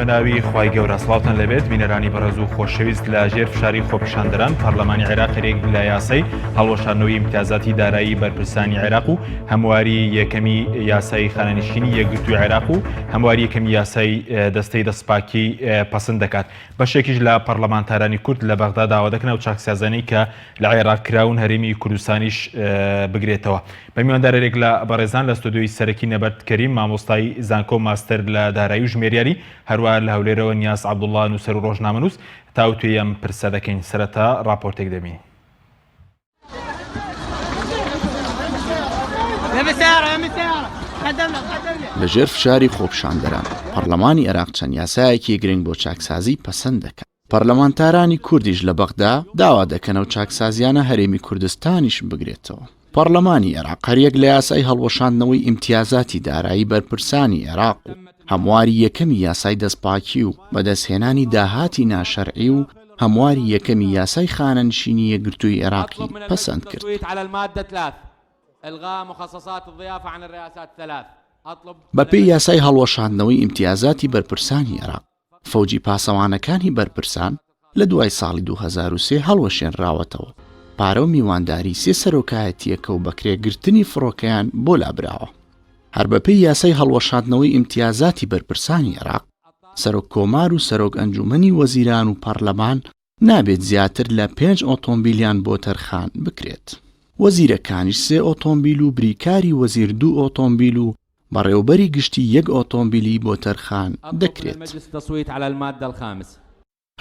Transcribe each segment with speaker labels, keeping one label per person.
Speaker 1: بە ناوی خوای گەورە سڵاوتان لەبێت بینەرانی بەڕێز و خۆشەویست لە ژێر فشاری خۆپیشاندەران پەرلەمانی عێراق رێک لە یاسای هەڵوەشاندنەوەی امتیازاتی دارایی بەرپرسانی عێراق و هەمواری یەکەمی یاسای خانەنشینی یەکگرتووی عێراق و هەمواری یەکەمی یاسای دەستەی دەسپاکی پەسەند دەکات. بەشێکیش لە پەرلەمانتارانی کورد لە بەغدا داوا دەکەن و چاکسیازانەی کە لە عێراق کراون هەرێمی کوردستانیش بگرێتەوە. بە میواندارێک لە بەڕێزان لە ستودیۆی سەرەکی نەبەرد کەریم مامۆستای زانکۆ ماستەر لە دارایی و ژمێریاری هەروە لە هەولێرەوە نیاز عەبدوڵڵا نووسەر و ڕۆژنامەنووس تاوتوێ ئەم پرسە دەکەین. سەرەتا ڕاپۆرتێک دەبین.
Speaker 2: لەژێر فشاری خۆپیشاندەران پەرلەمانی عێراق چەند یاسایەکی گرنگ بۆ چاکسازی پەسەند دەکەن. پەرلەمانتارانی کوردیش لە بەغدا داوا دەکەن و چاکسازیانە هەرێمی کوردستانیش بگرێتەوە. پەرلەمانی عێراق هەریەک لە یاسای هەڵوەشاندنەوەی امتیازاتی دارایی بەرپرسانی عێراق و هەمواری یەکەمی یاسای دەستپاکی و بەدەستهێنانی داهاتی ناشەرعی و هەمواری یەکەمی یاسای خانەنشینی یەکگرتووی عێراقی پەسەند کرد. بەپێی یاسای هەڵوەشاندنەوەی امتیازاتی بەرپرسانی عێراق فەوجی پاسەوانەکانی بەرپرسان لە دوای ساڵی 2003 هەڵوەشێنراوەتەوە. پارە و میوانداری سێ سەرۆکایەتیەکە و بەکرێگرتنی فڕۆکەیان بۆ لابراوە. هەر بەپێی یاسای هەڵوەشاندنەوەی امتیازاتی بەرپرسانی عێراق سەرۆک کۆمار و سەرۆک ئەنجومەنی وەزیران و پەرلەمان نابێت زیاتر لە 5 ئۆتۆمبیلیان بۆ تەرخان بکرێت. وەزیرەکانیش 3 ئۆتۆمبیل و بریکاری وەزیر 2 ئۆتۆمبیل و بەڕێوەبەری گشتی 1 ئۆتۆمبیلی بۆ تەرخان دەکرێت.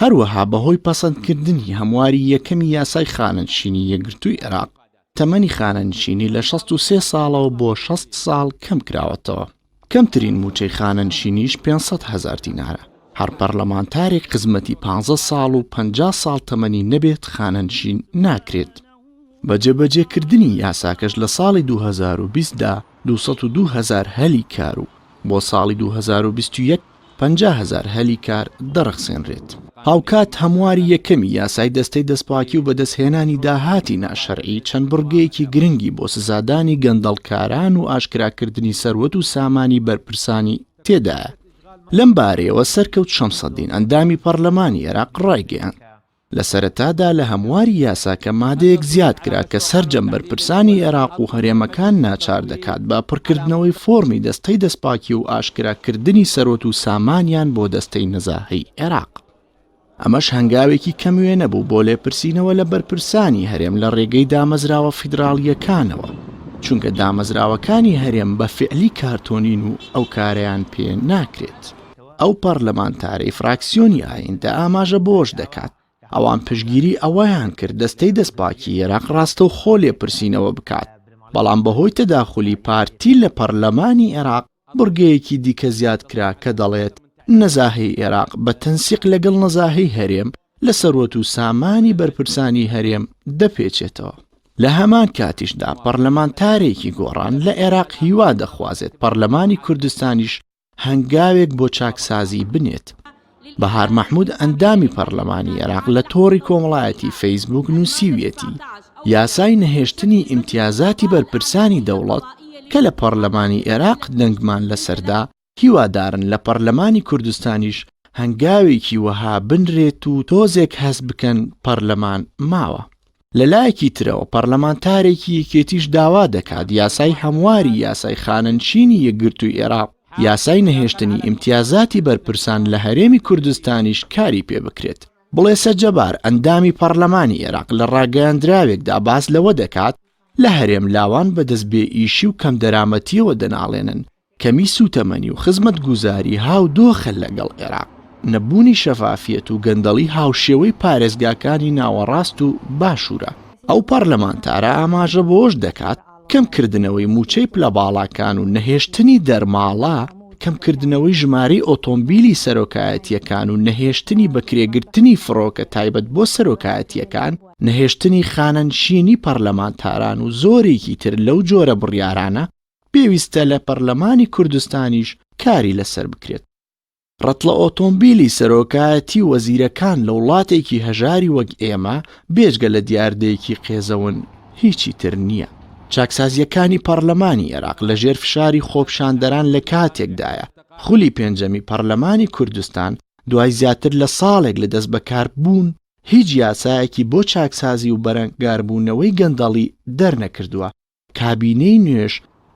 Speaker 2: هەروەها بەهۆی پەسەندکردنی هەمواری یەکەمی یاسای خانەنشینی یەکگرتووی عێراق تەمەنی خانەنشینی لە 63 ساڵەوە بۆ 60 ساڵ کەم کراوەتەوە. کەمترین موچەی خانەنشینیش 500,000 دینارە. هەر پەرلەمانتارێک خزمەتی 15 ساڵ و 50 ساڵ تەمەنی نەبێت خانەنشین ناکرێت. بە جێبەجێکردنی یاساکەش لە ساڵی 2020دا 202,000 هەلی کار و بۆ ساڵی 2021 50,000 هەلی کار دەرەخسێنرێت. هاوکات هەمواری یەکەمی یاسای دەستەی دەستپاکی و بەدەستهێنانی داهاتی ناشەرعی چەند بڕگەیەکی گرنگی بۆ سزادانی گەندەڵکاران و ئاشکراکردنی سەروەت و سامانی بەرپرسانی تێدایە. لەم بارەیەوە سەرکەوت شەمسەدین ئەندامی پەرلەمانی عێراق ڕایگەیاند لە سەرەتادا لە هەمواری یاساکە مادەیەک زیاد کرا کە سەرجەم بەرپرسانی عێراق و هەرێمەکان ناچار دەکات بە پڕکردنەوەی فۆرمی دەستەی دەستپاکی و ئاشکراکردنی سەرۆت و سامانیان بۆ دەستەی نەزاهەی عێراق. ئەمەش هەنگاوێکی کەموێ نەبوو بۆ لێپرسینەوە لە بەرپرسانی هەرێم لە ڕێگەی دامەزراوە فیدراڵیەکانەوە، چونکە دامەزراوەکانی هەرێم بە فعلی کارتۆنین و ئەو کارەیان پێ ناکرێت. ئەو پەرلەمانتارەی فراکسیۆنی ئایندە ئاماژە بۆش دەکات ئەوان پشگیری ئەوەیان کرد دەستەی دەستپاکی عێراق ڕاستە و خۆ لێپرسینەوە بکات، بەڵام بەهۆی تەداخولی پارتی لە پەرلەمانی عێراق بڕگەیەکی دیکە زیاد کرا کە دەڵێت نەزاهەی عێراق بە تەنسیق لەگەڵ نەزاهەی هەرێم لە سەروەت و سامانی بەرپرسانی هەرێم دەپێچێتەوە. لە هەمان کاتیشدا پەرلەمانتارێکی گۆڕان لە عێراق هیوا دەخوازێت پەرلەمانی کوردستانیش هەنگاوێک بۆ چاکسازی بنێت. بەهار مەحموود ئەندامی پەرلەمانی عێراق لە تۆڕی کۆمەڵایەتی فەیسبوک نووسیویەتی یاسای نەهێشتنی امتیازاتی بەرپرسانی دەوڵەت کە لە پەرلەمانی عێراق دەنگمان لەسەردا هیوادارن لە پەرلەمانی کوردستانیش هەنگاوێکی وەها بنرێت و تۆزێک هەست بکەن پەرلەمان ماوە. لەلایەکی ترەوە پەرلەمانتارێکی یەکێتیش داوا دەکات یاسای هەمواری یاسای خانەنشینی یەکگرتووی عێراق یاسای نەهێشتنی امتیازاتی بەرپرسان لە هەرێمی کوردستانیش کاری پێ بکرێت. بڵێسە جەبار ئەندامی پەرلەمانی عێراق لە ڕاگەیاندراوێکدا باس لەوە دەکات لە هەرێم لاوان بەدەست بێ ئیشی و کەم دەرامەتیەوە دەناڵێنن کەمی سوتەمەنی و خزمەت گوزاری هاو دۆخە لەگەڵ عێراق، نەبوونی شەفافیەت و گەندەڵی هاوشێوەی پارێزگاکانی ناوەڕاست و باشوورە. ئەو پەرلەمانتارە ئاماژە بۆش دەکات کەمکردنەوەی موچەی پلە باڵاکان و نەهێشتنی دەرماڵە، کەمکردنەوەی ژمارەی ئۆتۆمبیلی سەرۆکایەتیەکان و نەهێشتنی بەکرێگرتنی فڕۆکە تایبەت بۆ سەرۆکایەتیەکان، نەهێشتنی خانەنشینی پەرلەمانتاران و زۆرێکی تر لەو جۆرە بڕیارانە پێویستە لە پەرلەمانی کوردستانیش کاری لەسەر بکرێت. ڕەتڵە ئۆتۆمبیلی سەرۆکایەتی وەزیرەکان لە وڵاتێکی هەژاری وەک ئێمە بێجگە لە دیاردەیەکی قێزەون هیچی تر نییە. چاکسازیەکانی پەرلەمانی عێراق لە ژێر فشاری خۆپیشاندەران لە کاتێکدایە خولی پێنجەمی پەرلەمانی کوردستان دوای زیاتر لە ساڵێک لە دەست بەکاربوون هیچ یاسایەکی بۆ چاکسازی و بەرەنگاربوونەوەی گەندەڵی دەرنەکردووە. کابینەی نوێش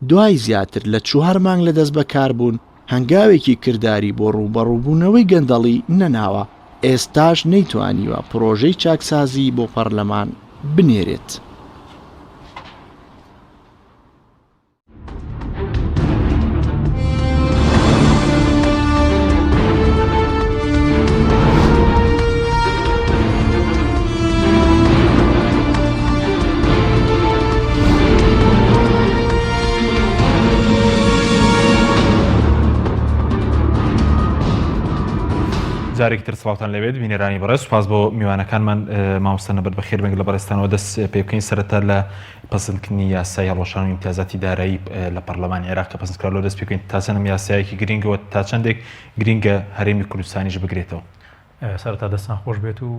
Speaker 2: دوای زیاتر لە 4 مانگ لە دەست بەکاربوون هەنگاوێکی کردداری بۆ ڕوبەڕووبوونەوەی گەندەڵی نەناوە. ئێستاش نەیتوانیوە پرۆژەی چاکسازی بۆ پەرلەمان بنێرێت.
Speaker 1: جارێکتر سڵاوتان لەوێت بینێرانی بەڕێز سوپاس بۆ میوانەکانمان مامۆستا نەبەر بەخێر بنگ لە بەڕێستانەوە دەست پێ بکەین سەرەتا لە پەسەندکردنی یاسای هەڵوەشان و ئیمتیازاتی دارایی لە پەرلەمانی عێراق کە پەسەندکرا دەست پێ بکەین تا چەندێک یاسایەکی گرنگەوە تا چەندێک گرنگە هەرێمی کوردستانیش بگرێتەوە.
Speaker 3: سەرەتا دەستان خۆش بێت و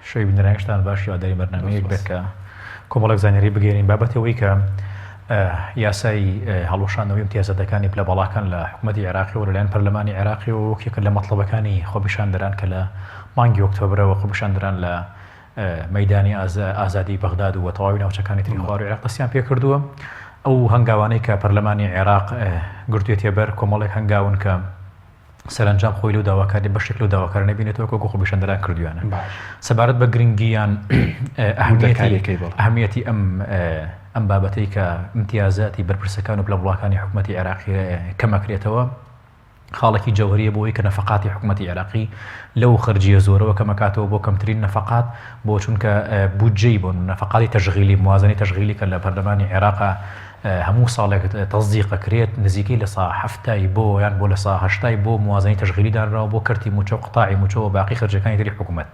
Speaker 3: شەوی بینەرانیشتان باش یاداری بەرنامەیەک بێت کە کۆمەڵێک زانیاری بگەێنین بابەتەوەی کە یاسای هەڵوەشاندنەوەی ئیمتیازەتەکانی پلەبەڵاکان لە حکوومەتی عێراقی و لەلایەن پەرلەمانی عێراقی و یەکێکە لە مەطلبەکانی خۆپیشاندەران کە لە مانگی ئۆکتۆبرەوە خۆپیشاندەران لە مەیدانی ئازادی بەغداد و تەواوی ناوچەکانی تری خوار و عێراق دەستیان پێ کردووە. ئەو هەنگاوانەی کە پەرلەمانی عێراق گرتوێتە بەر کۆمەڵێک هەنگاون کە سەرنجام خۆی لەو داواکاری بەشێک لەو داواکارانە بینێتەوە کە خۆپیشاندەران کردویانە سەبارەت بە گرنگیان ئەهمیەتی ئەم بابەتەی کە ئیمتیازاتی بەرپرسەکان و پلەبڵاکانی حکوومەتی عێراقی کەمەکرێتەوە خاڵێکی جەوهریە بۆی کە نەفەقاتی حکوومەتی عێراقی لەو خەرجیە زۆرەوە کەمەکاتەوە بۆ کەمترین نەفەقات بۆ چونکە بودجەی بۆ نەفەقاتی تەشغیلی موازنەی تەشغیلی کە لە پەرلەمانی عێراقا هەموو ساڵێک تەزدیقەکرێت نزیکەی لە سا 7 بۆ یان بۆ لە سا 8 بۆ موازنەی تەشغیلی دانراوە بۆ کەرتی موچە و قتاعی موچە و باقی خەرجەکانی تری حکوومەت.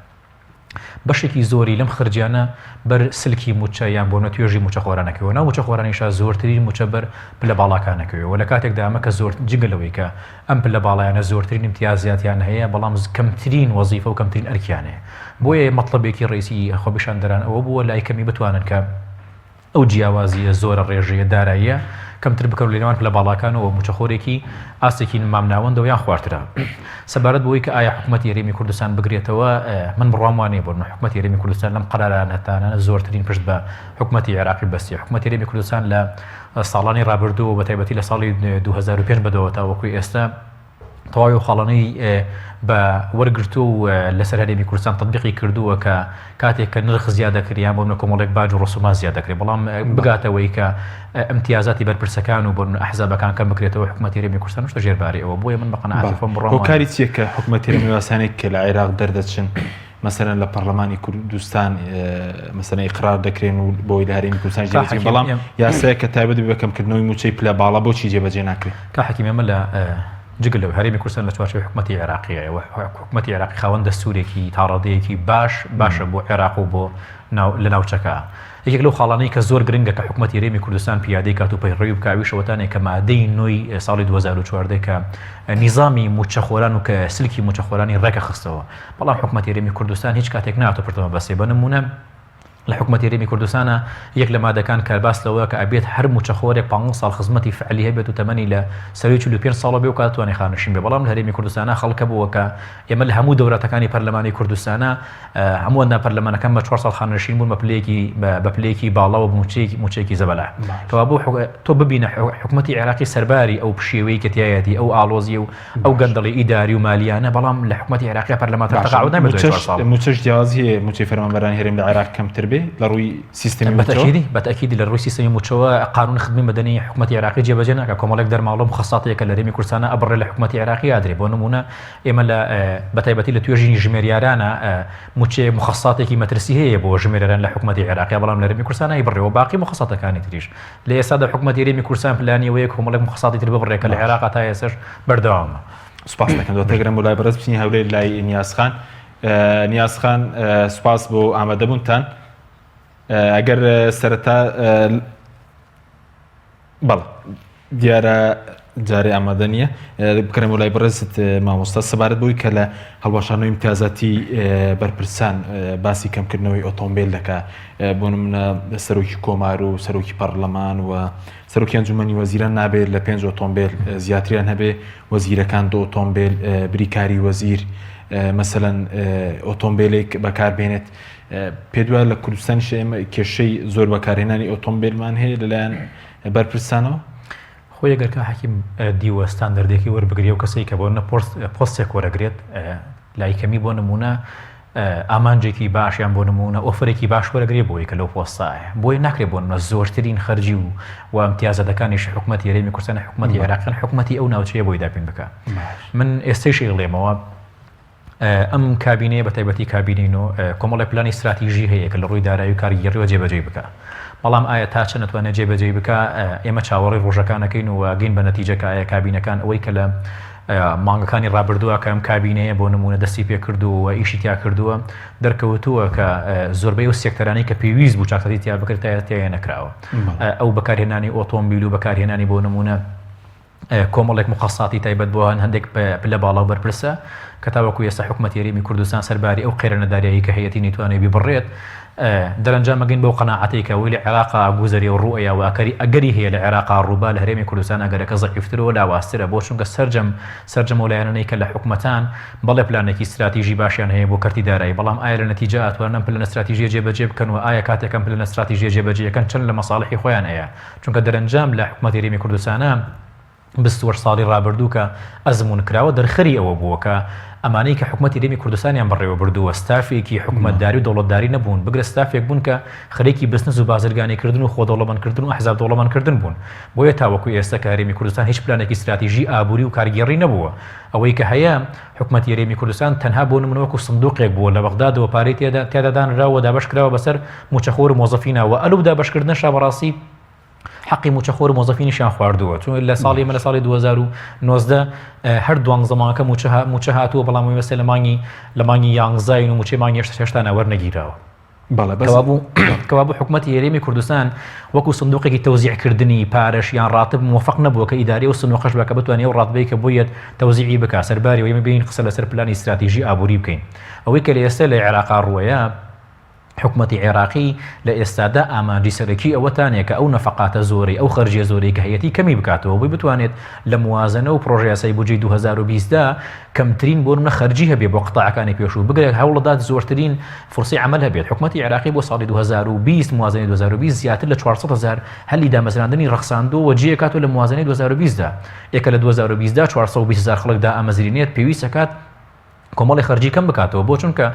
Speaker 3: بەشێکی زۆری لەم خرجیانە بەر سلکی موچە یان بۆ نەتوێژی موچەخۆرانەکەوە ناو موچەخۆرانیشا زۆرترین موچە بەر پلە باڵاکانەکەوە لە کاتێکدا ئەمە کە زۆر جگەلەوەی کە ئەم پلە باڵایانە زۆرترین امتیازاتیان هەیە بەڵام کەمترین وەزیفە و کەمترین ئەرکیانەیە بۆیە مەطلبێکی ڕێیسی خۆپیشاندەران ئەوە بووە لای کەمی بتوانن کە ئەو جیاوازیە زۆرە ڕێژەیە داراییە کەمتر بکەن لە نێوان پلە باڵاکانەوە موچەخۆرێکی ئاستێکی مامناوەندەوە یان خواردرا. سەبارەت بۆی کە ئایا حکوومەتی هەرێمی کوردستان بگرێتەوە من بڕوام وانەیە بۆ حکوومەتی هەرێمی کوردستان لەم قەرارانەتانە زۆرترین پشت بە حکوومەتی عێراقی بەستی. حکوومەتی هەرێمی کوردستان لە ساڵانی ڕابردووە بەتایبەتی لە ساڵی 2005 بەدەوە تا وەکوی ئێستا تەواوی خاڵانەی بە وەرگرتو و لەسەر هەرێمی کوردستان تطبیقی کردووە کە کاتێک کە نرخ زیادەکریان بۆ کۆمەڵێک باج و ڕسوما زیادەکرێت بەڵام بگاتەوەی کە ئەمتیازاتی بەرپرسەکان و بۆ ئەحزابەکان کەم بکرێتەوە حکوومەتی هەرێمی کوردستان شتە ژێرباری ئەوە بۆیە من بەقەنەعەتی خۆم بڕۆم
Speaker 1: هۆکاری چییە کە حکوومەتی هەرێمی واسانێک کە لە عێراق دەردەچن مەسەرەن لە پەرلەمانی کوردستان مەسەرەن ئیقرار دەکرێن و بۆی لە هەرێمی کوردستان جێبەجێ بەڵام یاسایە کە تایبەت بە کەمکردنەوەی موچەی پلە باڵا بۆچی جێبەجێ ناکرێت؟
Speaker 3: کا حەکیم ئێمە لە جگەل لەوە هەرێمی کوردستان لە چوارچێوەی حکوومەتی عێراقیە و حکوومەتی عێراقی خاوەن دەستوورێکی تاڕادەیەکی باشە بۆ عێراق و بۆ لە ناوچەکە. یەکێک لەو خاڵانەی کە زۆر گرنگە کە حکوومەتی هەرێمی کوردستان پیادەی کات و پەیڕەوی بکاوی شەوەتانێک کە مادەی نۆی ساڵی 2014 کە نیزامی موچەخۆران و کە سلکی موچەخۆرانی ڕێکە خستەوە بەڵام حکوومەتی هەرێمی کوردستان هیچ کاتێک ناتۆ پرتەوە بەسێ بە نمونە لە حکوومەتی هەرێمی کوردستانە یەک لە مادەکان کە باس لەوە کە ئەبێت هەر موچەخۆرێک 5 ساڵ خزمەتی فعلی هەبێت و تەمەنی لە سەروی 45 ساڵە بێ و کاتوانێ خانشین بێ بەڵام لە هەرێمی کوردستانە خەڵکە بووە کە ئێمە لە هەموو دەورەتەکانی پەرلەمانی کوردستانە هەمووەندا پەرلەمانەکان بە 4 ساڵ خانشین بوون بە پلەیەکی باڵا و موچەیەکی زەبەلا کەوا بۆ تۆ ببینە حکوومەتی عێراقی سەرباری ئەو پشێوەی کە تایەتی ئەو ئاڵۆزی و ئەو گەندەڵی ئیداری و مالیانە بەڵام لە حکوومەتی عێراقی پەرلەمانتە تەقاعد نامێت
Speaker 1: موچەش جیازی هەیە موچەی فەرمانبەرانی هەرێم لە عێراق کەمتر بێ لە ڕووی سیستمی
Speaker 3: بەتأکیدی لە ڕووی سیستمی موچەوە قانون خدمەتی مەدەنی حکوومەتی عێراقی جێبەجێ ناکات کۆمەڵێک دەرماڵە مخەساتێک کە لە هەرێمی کوردستانە ئەبڕێ لە حکوومەتی عێراقی ئادرێ بۆ نمونە ئێمە لە بەتایبەتی لە توێژینی ژمێریارانە موچێ مخەساتێکی مەترسی هەیە بۆ ژمێریاران لە حکوومەتی عێراقی بەڵام لە هەرێمی کوردستان ئەیبڕێەوە باقی مخەساتەکانی تریش لە ئێستادا حکوومەتی هەرێمی کوردستان پلانیەوەیە کۆمەڵێک مخەساتی تر ببڕێ کە لە عێراق تا ئێستاش بەردەوامە.
Speaker 1: سوپاس دەکەم دۆتەگرم لای بەڕێز بچینی هەولێر لای نیازخان. نیازخان سوپاس بۆ ئامادەبوونتان. ئەگەر سەرەتا بەڵێ دیارە جارێ ئامادە نییە بکرێن وڵای بەڕێزت مامۆستا سەبارەت بووی کە لە هەڵواشانەوەی امتیازاتی بەرپرسان باسی کەمکردنەوەی ئۆتۆمبیل دەکات بۆ نمونە سەرۆکی کۆمار و سەرۆکی پەرلەمان و سەرۆکی ئەنجومەنی وەزیران نابێت لە 5 ئۆتۆمبیل زیاتریان هەبێ وەزیرەکان 2 ئۆتۆمبیل بریکاری وەزیر مەسەلەن ئۆتۆمبیلێک بەکاربێنێت پێ دوایە لە کوردستانی ئێمە کێشەی زۆر بەکارهێنانی ئۆتۆمبیلمان هەیە لەلایەن بەرپرسانەوە
Speaker 3: خۆی ئەگەر کە حەکیم دیوە ستاندەردێکی وەربگری و کەسێک کە بۆ پۆستێک وەرەگرێت لایکەمی بۆ نمونە ئامانجێکی باشیان بۆ نمونە ئۆفرێکی باش وەرەگرێ بۆی کە لەو پۆستایە بۆی ناکرێت بۆ نمونە زۆرترین خەرجی و امتیازەکانیش حکومەتی هەرێمی کوردستان حکومەتی عێراقیان حکومەتی ئەو ناوچەیە بۆی داپین بکات من ئێستەیشی دەڵێمەوە ئەم کابینەیە بە تایبەتی کابینینەوە کۆمەڵی پلانی استراتیژی هەیە کە لە ڕووی دارایی و کاریگەریەوە جێبەجێ بکات بەڵام ئایا تا چەند نەتوانێت جێبەجێ بکە ئێمە چاوەڕێی ڕۆژەکانەکەین و گەین بە نەتیجەکە ئایا کابینەکان ئەوەی کە لە مانگەکانی ڕابردووە کە ئەم کابینەیە بۆ نمونە دەستی پێ کردووە و ئیشی تیا کردووە دەرکەوتووە کە زۆربەی و سێکتەرانی کە پێویست بوو چاکەتی تیا بکرد تایە نەکراوە ئەو بەکارهێنانی ئۆتۆمبیل و بەکارهێنانی بۆ نمونە کۆمەڵێک مخەساتی تایبەت بۆ هەندێک لە باڵا و بەرپرسە کە تاوەکو ئێستا حکومەتی هەرێمی کوردستان سەرباری ئەو قێرەنەداریایی کە هەیەتی نەیتوانێت بیبڕێت دەرەنجام مەگەین بەو قەناعەتی کە وی لە عێراقا گوزەری و ڕوئەیە و ئەگەری هەیە لە عێراقا ڕووبا لە هەرێمی کوردستان ئەگەرەکە زەعیفترەوە لاواسترە بۆ چونکە سەرجەم وەلایەنەی کە لە حکومەتان بەڵێ پلانێکی استراتیژی باشیان هەیە بۆ کەرتی دارایی بەڵام ئایا لە نەتیجە ئەتوانن پلە استراتیژیە جێبەجێ بکەن و ئایا کاتێکم پلە استراتیژیە جێبەجێەکەن چەند لە مەساڵحی خۆیان هەیە چونکە دەرەنجام لە حکومەتی هەرێمی کوردستانە 20 ساڵی ڕابردوو کە ئەزمون کراوە دەرخەری ئەوە بووە کە ئەمانەی کە حکومەتی هەرێمی کوردستانیان بەڕێوە بردووە ستافێکی حکومەتداری و دەوڵەتداری نەبوون بگرە ستافێک بوون کە خەریکی بزنس و بازرگانیکردن و خۆدەوڵەمەندکردن و ئەحزاب دەوڵەمەندکردن بوون بۆیە تاوەکو ئێستا کە هەرێمی کوردستان هیچ پلانێکی استراتیژی ئابووری و کارگێڕی نەبووە ئەوەی کە هەیە حکومەتی هەرێمی کوردستان تەنها بۆ نمونە وەکو سندوقێک بووە لە بەغدادەوە پارەی تێدا دانراوە دابەش کراوە بەسەر موچەخۆر و مۆزەفینەوە ئەلو دابەشکردنەشە بەڕاستی حقی موچەخۆر و مۆزەفینیشیان خواردووە چون لە ساڵی 2019 هەر دوان زەمانەکە موچە هاتووە بەڵام وەسێ لە مانگی 11 و موچەی مانگی 8 وەرنەگیراوە کەوا بوو حکومەتی هەرێمی کوردستان وەکو سندوقێکی تەوزیعکردنی پارەش یان ڕاتب موفق نەبووە کە ئیداری و سندوقەش بکە بتوانێت و ڕاتبەی کە بۆیەت تەوزیعی بکە سەرباری و ئێمە ببین قسە لەسەر پلانی استراتیژی ئابووری بکەین ئەوەی کە لە ئێستا لە عێراقا ڕووەیە حکومەتی عێراقی لە ئێستادا ئامانجی سەرەکی ئەوەتانێ کە ئەو نەفەقاتە زۆری ئەو خەرجیە زۆری کە هەیەتی کەمی بکاتەوە بۆی بتوانێت لە موازنە و پرۆژە یاسای بودجەی 2020دا کەمترین بۆ نمونە خەرجی هەبێ بۆ قتاعەکانی پێشوو بگرێت هەوڵەدات زۆرترین فرسی عمل هەبێت حکومەتی عێراقی بۆ ساڵی 2020 موازنەی 2020 زیاتر لە 400,000 هەلی دامەزراندنی ڕەخساندووە جێ کاتۆ لە موازنەی 2020دا ئێکە لە 2020دا 420,000 خەڵکدا ئامەزرێنێت پێویستە کات کۆمەڵی خەرجی کەم بکاتەوە بۆ چونکە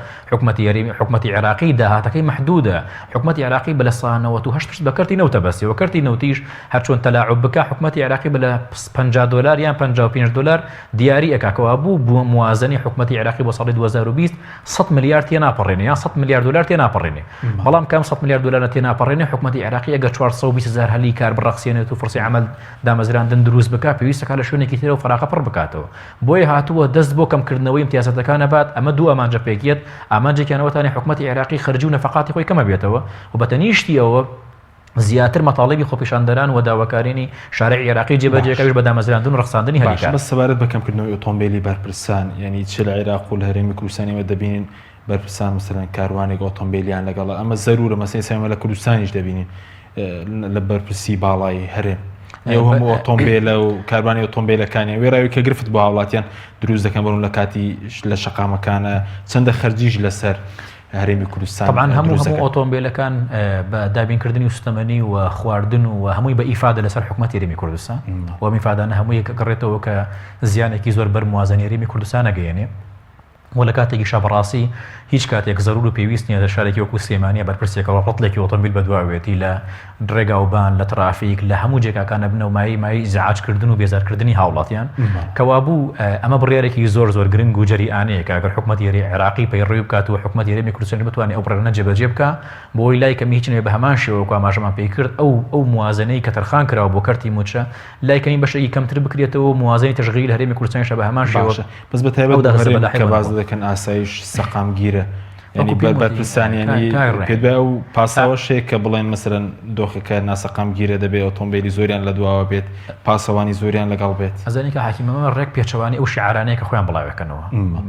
Speaker 3: حکومەتی عێراقی داهاتەکەی محدودە حکومەتی عێراقی بە لە سانەوە 8 بەکەرتی نەوتە بەسیەوە کەرتی نەوتیش هەر چۆن تەلاعب بکە حکومەتی عێراقی بە لە $50 یان $55 دیاری ئەکاکەوە بوو موازنەی حکومەتی عێراقی بۆ ساڵی 2020 100 ملیارد تێ ناپەڕێنێ یان 100 ملیارد دلار تێ ناپەڕێنێ بەڵام کام 100 ملیارد دلار تێ ناپەڕێنێ حکومەتی عێراقی ئەگەر 420,000 هەلی کار بڕەخسێنێت و فرسی عمل دامەزراندن دروست بکات پێویستە لە شوێنێکی ترەوە فراغە پڕ بکاتەوە بۆیە هاتووە دەست بۆ کەمکردنەوەی امتیازەتەکانە بات ئەمە دوو ئامانجە پێکیت ئامانجێکیانەوەتانی حکومەتی عێراقی خەرجی و نەفەقاتی خۆی کەمە بێتەوە و بەتەنیشتی ئەوە زیاتر مەطالبی خۆپیشاندەران و داواکارێنی شارعی عێراقی جێبەجێکەویش بە دامەزراندن و ڕەخساندنی هەریکار
Speaker 1: بەس سەبارەت بە کەمکردنەوەی ئۆتۆمبیلی بەرپرسان یعنی چ لە عێراق و لە هەرێمی کوردستانیەوە دەبینین بەرپرسان مثلەن کاروانێک ئۆتۆمبیلیان لەگەڵە ئەمە زەرورە مەسەی سەمە لە کوردستانیش دەبینین لە بەرپرسی باڵای هەرێم ئەو هەموو ئۆتۆمبیلە و کاروانی ئۆتۆمبیلەکانی وێڕاوی کە گرفت بۆ هاوڵاتیان دروست دەکەن بڕون لە کاتی لە شەقامەکانە چەندە خەرجیش لەسەر هەرێمی کوردستان
Speaker 3: طبعاً هەموو ئۆتۆمبیلەکان بە دابینکردنی و سوتەمەنی و خواردن و هەمووی بە ئیفادە لەسەر حکومەتی هەرێمی کوردستان و میفادانە هەمووی گەڕێتەوە کە زیانێکی زۆر بەر موازنەی هەرێمی کوردستان نەگەیەنێ و لە کاتێکی شەبڕاستی هیچ کاتێک زەرور و پێویست نیە لە شارێکی وەکو سلێمانیە بەرپرسێکەوە ڕەتڵێکی ئۆتۆمبیل بەدواوێتی لە دڕێگا و بان لە ترافیک لە هەموو جێگاکانە بنەوە مای زعاجکردن و بێزارکردنی هاوڵاتیان کەوا بوو ئەمە بڕیارێکی زۆر گرنگ و جەریئانەیە کە ئەگەر حکومەتی عێراقی پەیڕێوی بکات و حکومەتی هەرێمی کوردستان بتوانێت ئەو بڕێنە جێبەجێ بکە بۆی لای کەمی هیچ نوێ بە هەمان شێوەکو ئاماژەمان پێی کرد ئەو موازنەی کە تەرخان کراوە بۆ کەرتی موچە لای کەمی بەشێکی کەمتر بکرێتەوە موازنەی تەشغیل هەرێمی کوردستانیش بە هەمان شێوە
Speaker 1: بەس بە تایبەت کە باز دەکەن ئاسایش سەقامگیرە ینی بەرپرسانیانی پێت بە ئەو پاسەوەشێک کە بڵێن مەسەرەن دۆخەکە ناسەقام گیرە دەبێت ئۆتۆمبیلی زۆریان لە دواوە بێت پاسەوانی زۆریان لەگەڵ بێت
Speaker 3: ئەزانانی کە حاکیمەمە ڕێک پێچەوانی ئەو شیعرانەیە کە خۆیان بڵاوەکەنەوە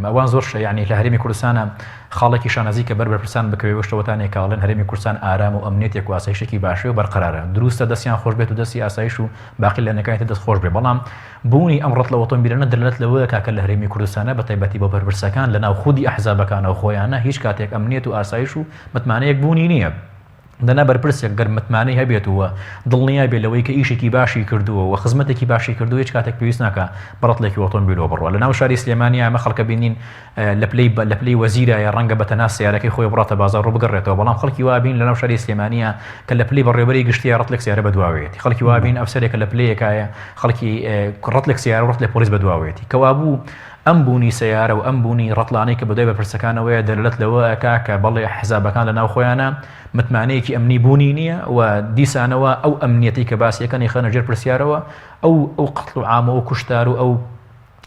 Speaker 3: ئەوان زۆر ینی لە هەرێمی کوردستانە خاڵێکی شانەزی کە بەرپرسان بکەوێ شتەوەتانێک کاڵێن هەرێمی کوردستان ئارام و ئەمنیەتێک و ئاسایشێکی باشی و بەرقەرارە دروستە دەستیان خۆش بێت و دەستی ئاسایش و باقی لە نەکانێتە دەست خۆش بێ بەڵام بوونی ئەم ڕەت لە ئۆتۆمبیلەنە دەرلێت لەوەیە کاکە لە هەرێمی کوردستانە بە تایبەتی بە بەرپرسەکان لە ناو خودی ئەحزابەکانەوە خۆیانە هیچ کاتێک ئەمنیەت و ئاسایش و متمانەیەک بوونی نییە دەنا بەرپرسێک گەر متمانەی هەبێتەوە دڵنیا بێت لەوەی کە ئیشێکی باشی کردووە و خزمەتێکی باشی کردو هیچ کاتێک پێویست ناکە بەڕەتڵێکی ئۆتۆمبیلەوە بڕوە لە ناو شاری سلێمانیا ئەمە خەڵکە بینین لە پلەی وەزیرایە ڕەنگە بەتەنیا سیارەکەی خۆی بڕاتە بازار ڕوو بگەڕێتەوە بەڵام خەڵکی وابین لە ناو شاری سلێمانیا کە لە پلەی بەڕێوەبەری گشتیە ڕەتڵێک سیارە بەدواوێتی خەڵکی وابین ئەفسەرێکە لە پلەیەکایە خەڵکی ڕەتڵێک سیارە ڕەت لە پۆلیس بەدواوێتی کەوابوو ئەم بوونی سیارە و ئەم بوونی ڕەتڵانەی کە بەدوای بەرپرسەکانەوەیە دەلێت لەوەکە کە بەڵێ حزابەکان لە ناو خۆیانە متمانەیەکی ئەمنی بوونی نییە و دیسانەوە ئەو ئەمنیەتی کە باسیەکەنی خەنە ژێر پرسیارەوە ئەو قەتڵ و عامە و کوشتار و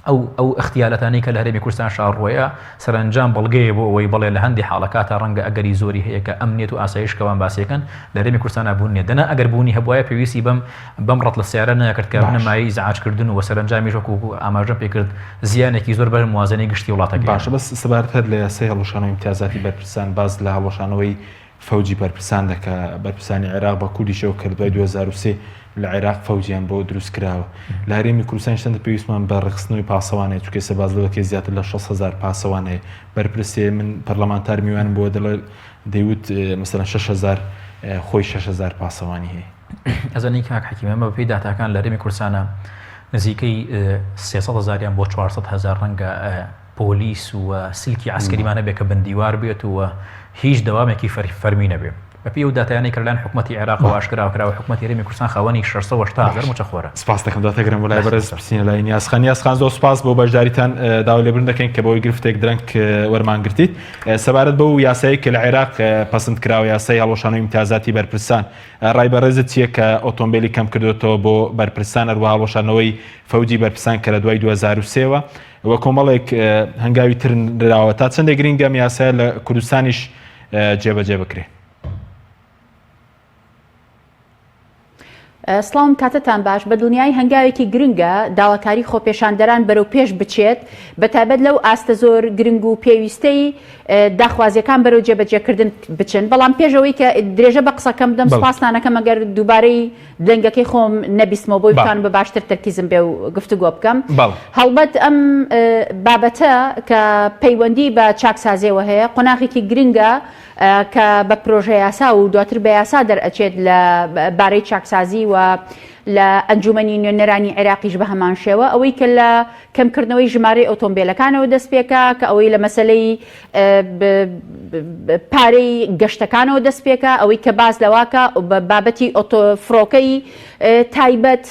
Speaker 3: ئەو اختیالەتانی کە لە هەرێمی کوردستان شاڕۆیە سەرنجام بەڵگەیە بۆ ئەوەی بڵێ لە هەندی حاڵەکاتە ڕەنگە ئەگەری زۆری هەیە کە ئەمنیەت و ئاسایشکەوان باسیەکەن لە هەرێمی کوردستان بوون نیە دەنا ئەگەر بوونی هەبوایە پێویستی بەم ڕەت لە سیارە نەکرد کە بنەمایی زعاجکردن و سەرنجامیش وەکو ئاماژە پێکرد زیانێکی زۆر بەر موازنەی گشتی وڵاتەکە
Speaker 1: باشە بەس سەبارەت هەر لە یاسای هەڵوەشانەوەی امتیازاتی بەرپرسان باز لە هەڵوەشانەوەی فەوجی بەرپرسان دەکە بەرپرسانی عێراق بە کوردیشەوە کە دوای 2023 لە عێراق فەوجیان بۆ دروست کراوە لە هەرێمی کوردستان شتەندە پێویستمان بە ڕخستنەوەی پاسەوانەیە چونکە سەبازلەوەکە زیاتر لە 6,000 پاسەوانەیە بەرپرسێ من پەرلەمانتار میوانم بۆ دەیوت مەسەلەن 6,000 خۆی 6,000 پاسەوانی هەیە
Speaker 3: ئەزانی کاک حەکیمەمە بەپێی داتاکان لە هەرێمی کوردستانە نزیکەی 300,000 بۆ 400,000 ڕەنگە پۆلیس و سلکی عسکەریمانە بێ کە بندیوار بێت و هیچ دەوامێکی فەرمی نەبێ بەپێی و داتایانی کە لەلایەن حکومەتی عێراقەوە ئاشکراوە حکومەتی هەرێمی کوردستان خاوەنی 680,000 موچەخۆرە
Speaker 1: سپاس دەکەم داتەگرم وڵای بەرز پرسینە لای نیازخان زۆر سپاس بۆ بەشداریتان داوا لێبوردن دەکەین کە بەوەی گرفتێک درەنگ وەرمانگرتیت سەبارەت بەو یاسایی کە لە عێراق پەسەند کراوە یاسای هەڵوەشانەوەی امتیازاتی بەرپرسان ڕای بەڕێزت چییە کە ئۆتۆمبیلی کەم کردوێتەوە بۆ بەرپرسان هەروە هەڵوەشانەوەی فەوجی بەرپرسان کە لە دوای 2023ەوە وە کۆمەڵێک هەنگاوی تر راوە تا چەندێک گرینگەم یاسای لە کوردستانیش جێبەجێ بکرێت
Speaker 4: سڵاوم کاتتان باش بە دنیای هەنگاوێکی گرنگە داواکاری خۆپێشاندەران بەرەو پێش بچێت بەتابەت لەو ئاستە زۆر گرنگ و پێویستەی داخوازیەکان بەرەو جێبەجێکردن بچن بەڵام پێشەوەی کە درێژە بە قسەکەم دەم سپاسنانەکەم ئەگەر دووبارەی دەنگەکەی خۆم نەبیستمەوە بۆی بتوانم بە باشتر تەرکیزم بێ و گفتوگۆ بکەم هەڵبەت ئەم بابەتە کە پەیوەندی بە چاکسازیەوە هەیە قۆناغێکی گرنگە کە بە پرۆژە یاسا و دواتر بە یاسا دەرئەچێت لە بارەی چاکسازی و لە ئەنجومەنی نوێنەرانی عێراقیش بە هەمان شێوە ئەوەی کە لە کەمکردنەوەی ژمارەی ئۆتۆمبیلەکانەوە دەست پێکا کە ئەوەی لە مەسلەی پارەی گەشتەکانەوە دەست پێکا ئەوەی کە باز لەواکە بە بابەتی ئۆتۆفرۆکەی تایبەت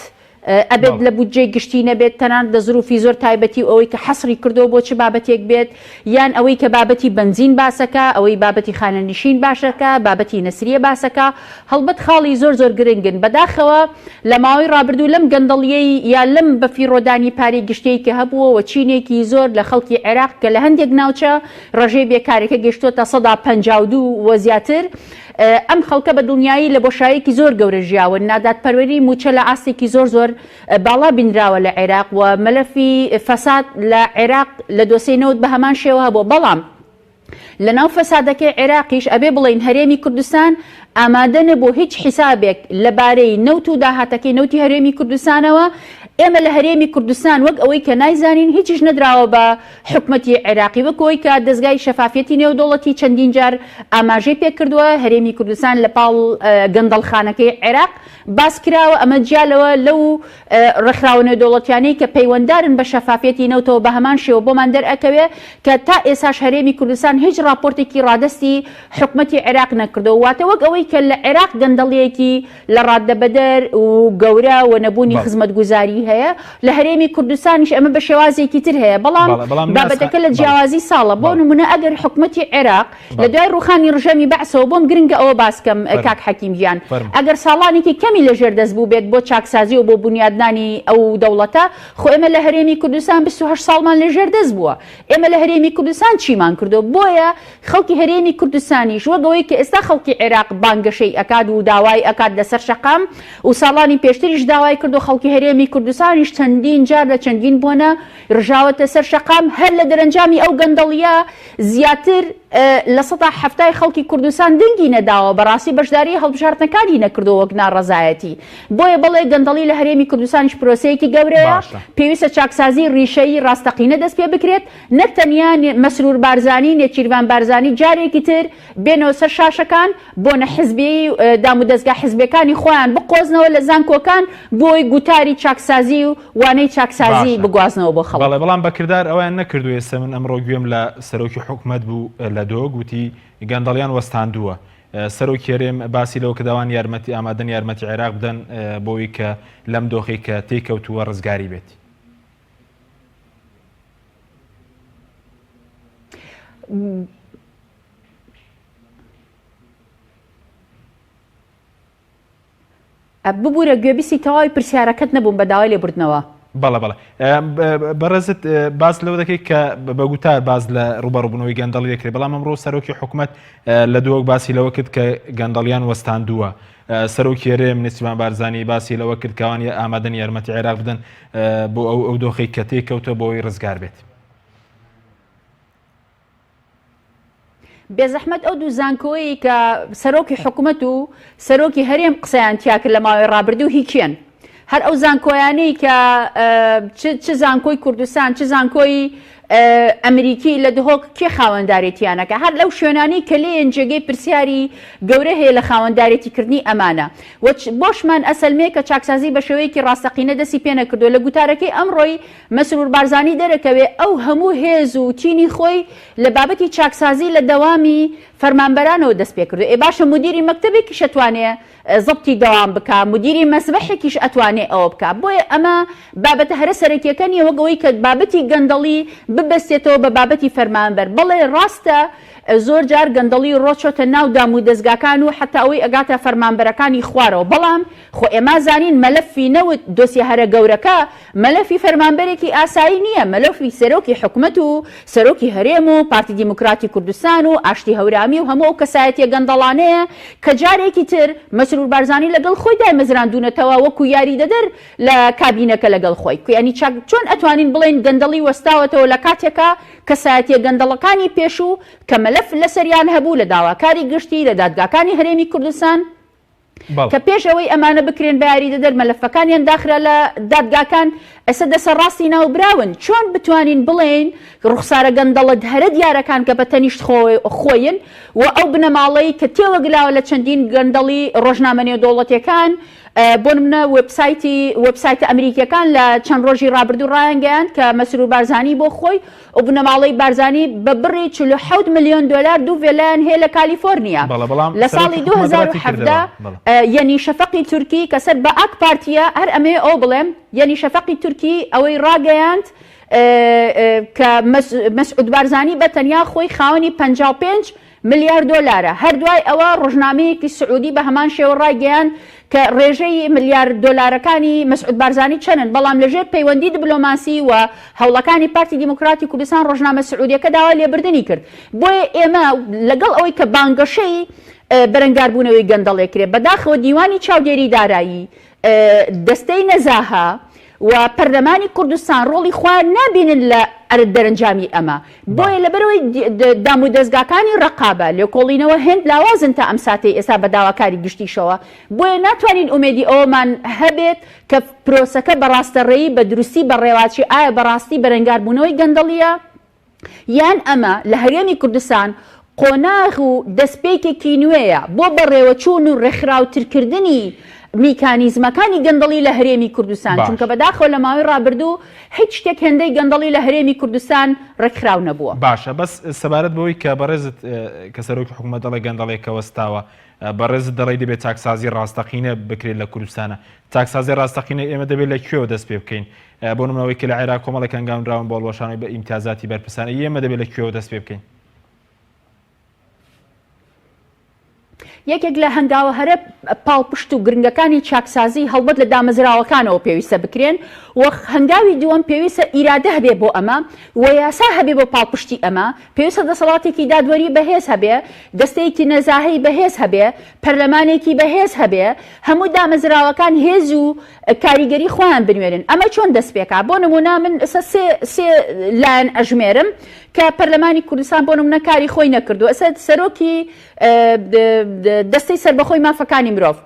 Speaker 4: ئەبێت لە بودجێ گشتی نەبێت تەنان دە ظروفی زۆر تایبەتی ئەوەی کە حەسری کردو بۆ چ بابەتێک بێت یان ئەوەی کە بابەتی بنزین باسەکە ئەوەی بابەتی خانەنشین باشەکە بابەتی نەسریە باسەکە هەڵبەت خاڵی زۆر زۆر گرنگن بەداخەوە لە ماوەی ڕابردوو لەم گەندەڵیەی یا لەم بەفیڕۆدانی پارەی گشتەی کە هەبووە و چینێکی زۆر لە خەڵکی عێراق کە لە هەندێک ناوچە ڕژەی بێکارێکە گەشتوتە 152 و زیاتر ئەم خەڵکە بە دڵنیایی لە بۆشایەکی زۆر گەورە ژیاون ناداتپەروەری موچە لە ئاستێکی زۆر زۆر باڵا بینراوە لە عێراق و مەلەفی فەساد لە عێراق لە دۆسێنەوت بە هەمان شێوە بۆ بەڵام لە ناو فەسادەکەی عێراقیش ئەبێ بڵین هەرێمی کوردستان ئامادە نەبوو هیچ حیسابێک لەبارەی نەوت و داهاتەکەی نەوتی هەرێمی کوردستانەوە ئێمە لە هەرێمی کوردستان وەک ئەوەی کە نایزانین هیچیش نەدراوە بە حکومەتی عێراقی وەکەوەی کە دەستگای شەفافەتی نێودەوڵەتی چەندین جار ئاماژەی پێ کردووە هەرێمی کوردستان لە پاڵ گەندەڵخانەکەی عێراق باس کراوە ئەمە جیالەوە لەو ڕێکخراوە نێودەوڵەتیانەی کە پەیوەنددارن بە شەفافەتی نەوتەوە بە هەمان شێوە بۆمان دەرئەکەوێ کە تا ئێساش هەرێمی کوردستان هیچ راپۆرتێکی ڕادستی حکومەتی عێراق نەکردەوە واتە وەک ئەوەی کە لە عێراق گەندەڵیەکی لە ڕاددەبەدەر و گەورە و نەبوونی خزمەتگوزاری گەندەڵی هەیە لە هەرێمی کوردستانیش ئەمە بە شێوازێکی تر هەیە بەڵام بابەتەکە لە جیاوازی ساڵە بۆ نمونە ئەگەر حکومەتی عێراق لە دوای ڕوخانی ڕژەمی بەعسەوە بۆم گرنگە ئەوە باسکەم کاک حەکیم گیان ئەگەر ساڵانێکی کەمی لەژێر دەست بوو بێت بۆ چاکسازی و بۆ بنیادنانی ئەو دەوڵەتە خۆ ئێمە لە هەرێمی کوردستان 28 ساڵمان لەژێر دەست بووە ئێمە لە هەرێمی کوردستان چیمان کردو بۆیە خەڵکی هەرێمی کوردستانیش وەگەوەی کە ئێستا خەڵکی عێراق بانگەشەی ئەکاد و داوای ئەکات لەسەر شەقام و ساڵانی پێشتریش داوای کردو خەڵکی هەرێمی کوردستانیش چەندین جار لە چەندین بۆنە ڕژاوەتە سەر شەقام هەر لە دەرەنجامی ئەو گەندەڵیە زیاتر لە 170 خەڵکی کوردستان دەنگی نەداوە بەڕاستی بەشداری هەڵبژاردنەکانی نەکردو وەک ناڕەزایەتی بۆیە بەڵێ گەندەڵی لە هەرێمی کوردستانیش پرۆسەیەکی گەورەیە پێویستە چاکسازی ڕیشەی ڕاستەقینە دەست پێ بکرێت نەک تەنیا مەسرور بارزانی نێچیروان بارزانی جارێکی تر بێنەوە سەر شاشەکان بۆنە حزبی دام و دەستگا حزبەکانی خۆیان بقۆزنەوە لە زانکۆکان بۆی گوتاری چاکسازی و وانەی چاکسازی بگوازنەوە بۆ خەڵک
Speaker 1: بەڵام بەکردار ئەویان نەکردو ئێستا من ئەمڕۆ گوێم لە سەرۆکی حکوومەت بوو لە دۆ گوتی گەندەڵیان وەستاندووە سەرۆکی هەرێم باسی لەوە کە داوان یارمەتی ئامادەن یارمەتی عێراق بدەن بۆی کە لەم دۆخی کە تێکەوتووە ڕزگاری بێت
Speaker 4: ببوورە گوێبیستی تەواوی پرسیارەکەت نەبووم بە داوای لێبوردنەوە
Speaker 1: بەڵێ بەڕێزت باس لەوە دەکەیت کە بەگوتار باز لە ڕوبەڕووبوونەوەی گەندەڵی دەکرێت بەڵام ئەمڕۆ سەرۆکی حکوومەت لە دووەک باسی لەوە کرد کە گەندەڵیان وەستاندووە سەرۆکی هەرێم نێچیروان بارزانی باسی لەوە کرد کەوانی ئامادەن یارمەتی عێراق بدەن بۆ ئەو دۆخەی کە تێکەوتە بۆی ڕزگار بێت
Speaker 4: بێزەحمەت ئەو دوو زانکۆیی کە سەرۆکی حکوومەت و سەرۆکی هەرێم قسەیان تیا کرد لە ماوەی ڕابردوو هیچیان هەر ئەو زانکۆیانەی کە چ زانکۆی کوردستان چ زانکۆی ئەمریکی لە دهۆک کێ خاوەندارێتیانەکە هەر لەو شوێنانی کە لێن جێگەی پرسیاری گەورە هەیە لە خاوەندارێتیکردنی ئەمانە بۆشمان ئەسەلمێ کە چاکسازی بە شێوەیەکی ڕاستەقینە دەستی پێ نەکردو لە گوتارەکەی ئەمڕۆی مەسرور بارزانی دەرەکەوێ ئەو هەموو هێز و تینی خۆی لە بابەتی چاکسازی لە دەوامی فەرمانبەرانەوە دەست پێ کردو باشە مدیری مەکتەبێکیش ئەتوانێ زەبتی دەوام بکە مدیری مەسبەحێکیش ئەتوانێ ئەوە بکە بۆیە ئەمە بابەتە هەرە سەرەکیەکە نیە وەگەوەی کە بابەتی گەندەڵی ببەستێتەوە بە بابەتی فەرمانبەر بەڵێ ڕاستە زۆر جار گەندەڵی ڕۆچۆتە ناو دام و دەستگاکان و حتا ئەوەی ئەگاتە فەرمانبەرەکانی خوارەوە بەڵام خۆ ئێمە زانین مەلەفی نەوت دۆسیە هەرە گەورەکە مەلەفی فەرمانبەرێکی ئاسایی نییە مەلەفی سەرۆکی حکوومەت و سەرۆکی هەرێم و پارتی دیموکراتی کوردستان و ئاشتی هەورامی و هەموو ئەو کەسایەتیە گەندەڵانەیە کە جارێکی تر مەسرور بارزانی لەگەڵ خۆی دامەزراندونەتەوە وەکو یاری دەدەر لە کابینەکە لەگەڵ خۆی ینی چۆن ئەتوانین بڵێن گەندەڵی وەستاوەتەوە لە کاتێکە کەسایەتیە گەندەڵەکانی پێشوو کە مەلەف لەسەریان هەبوو لە داواکاری گشتی لە دادگاکانی هەرێمی کوردستان کە پێش ئەوەی ئەمانە بکرێن بە یاری دەدەر مەلەفەکانیان داخرا لە دادگاکان ئەسە دەسەر ڕاستی ناوبراون چۆن بتوانین بڵێن ڕوخسارە گەندەڵە هەرە دیارەکان کە بە تەنیشت خۆین و ئەو بنەماڵەی کە تێوەگلاوە لە چەندین گەندەڵی ڕۆژنامە نێودەوڵەتیەکان بۆ نمونە وێبسایتە ئەمریکیەکان لە چەند ڕۆژی ڕابردوو ڕایانگەیان کە مەسرور بارزانی بۆ خۆی و بنەماڵەی بارزانی بە بڕی 47 ملیۆن دلار دوو ڤێلایان هەیە لە کالیفۆرنیا لە ساڵی 2017 یعنی شەفەقی تورکی کەسەر بە ئاک پارتیە هەر ئەمێ ئەو بڵێم یعنی شەفەقی تورکی ئەوەی ڕاگەیاند کە مەسعود بارزانی بە تەنیا خۆی خاوەنی 55 ملیار دۆلارە هەر دوای ئەوە ڕۆژنامەیەکی سعودی بە هەمان شێوە ڕاگەیان کە ڕێژەی ملیار دۆلارەکانی مەسعود بارزانی چەنن بەڵام لەژێر پەیوەندی دیبلۆماسی و هەوڵەکانی پارتی دیموکراتی کوردستان ڕۆژنامە سعودیەکە داوای لێبردنی کرد بۆیە ئێمە لەگەڵ ئەوەی کە بانگەشەی بەرەنگاربوونەوەی گەندەڵێکرێت بەداخەوە دیوانی چاودێری دارایی دەستەی نەزاها و پەرلەمانی کوردستان ڕۆڵی خوان نابینن لە دەرەنجامی ئەمە بۆیە لەبەرەوەی دام و دەستگاکانی ڕقابە لێکۆڵینەوە هێند لاوازن تا ئەم ساتەی ئێستا بە داواکاری گشتیشەوە بۆیە ناتوانین ئومێدی ئەوەمان هەبێت کە پرۆسەکە بە ڕاستەڕێیی بە دروستی بە ڕێواچی ئایا بەڕاستی بەرەنگاربوونەوەی گەندەڵیە یان ئەمە لە هەرێمی کوردستان قۆناغ و دەستپێکێکی نوێیە بۆ بەڕێوەچوون و ڕێکخراوترکردنی میکانیزمەکانی گەندەڵی لە هەرێمی کوردستان چونکە بەداخەوە لە ماوەی ڕابردوو هیچ شتێک هێندەی گەندەڵی لە هەرێمی کوردستان ڕێکخراو نەبووە.
Speaker 1: باشە بەس سەبارەت بەوەی کە بەڕێزت کە سەرۆکی حکوومەت دەڵێ گەندەڵێک وەستاوە بەڕێزت دەڵێ دەبێت چاکسازی ڕاستەقینە بکرێت لە کوردستانە. چاکسازی ڕاستەقینە ئێمە دەبێت لە کوێوە دەست پێ بکەین بۆ نمونەوەی کە لە عێراق کۆمەڵێک هەنگاوراون بۆ هەڵوەشانەوەی بە ئیمتیازاتی بەرپرسانە ئێمە دەبێت لە کوێوە دەست پێ بکەین.
Speaker 4: یەکێک لە هەنگاوە هەرە پاڵپشت و گرنگەکانی چاکسازی هەڵبەت لە دامەزراوەکانەوە پێویستە بکرێن و هەنگاوی دووەم پێویستە ئیرادە هەبێ بۆ ئەمە و یاسا هەبێ بۆ پاڵپشتی ئەمە پێویستە دەسەڵاتێکی دادوەری بەهێز هەبێ دەستەیەکی نەزاهەی بەهێز هەبێ پەرلەمانێکی بەهێز هەبێ هەموو دامەزراوەکان هێز و کاریگەری خۆیان بنوێرن. ئەمە چۆن دەست پێکا بۆ نمونە من سێ لایەن ئەژمێرم کە پەرلەمانی کوردستان بۆ نمونە کاری خۆی نەکردو. ئەسا سەرۆکی دەستەی سەربەخۆی مافەکانی مرۆڤ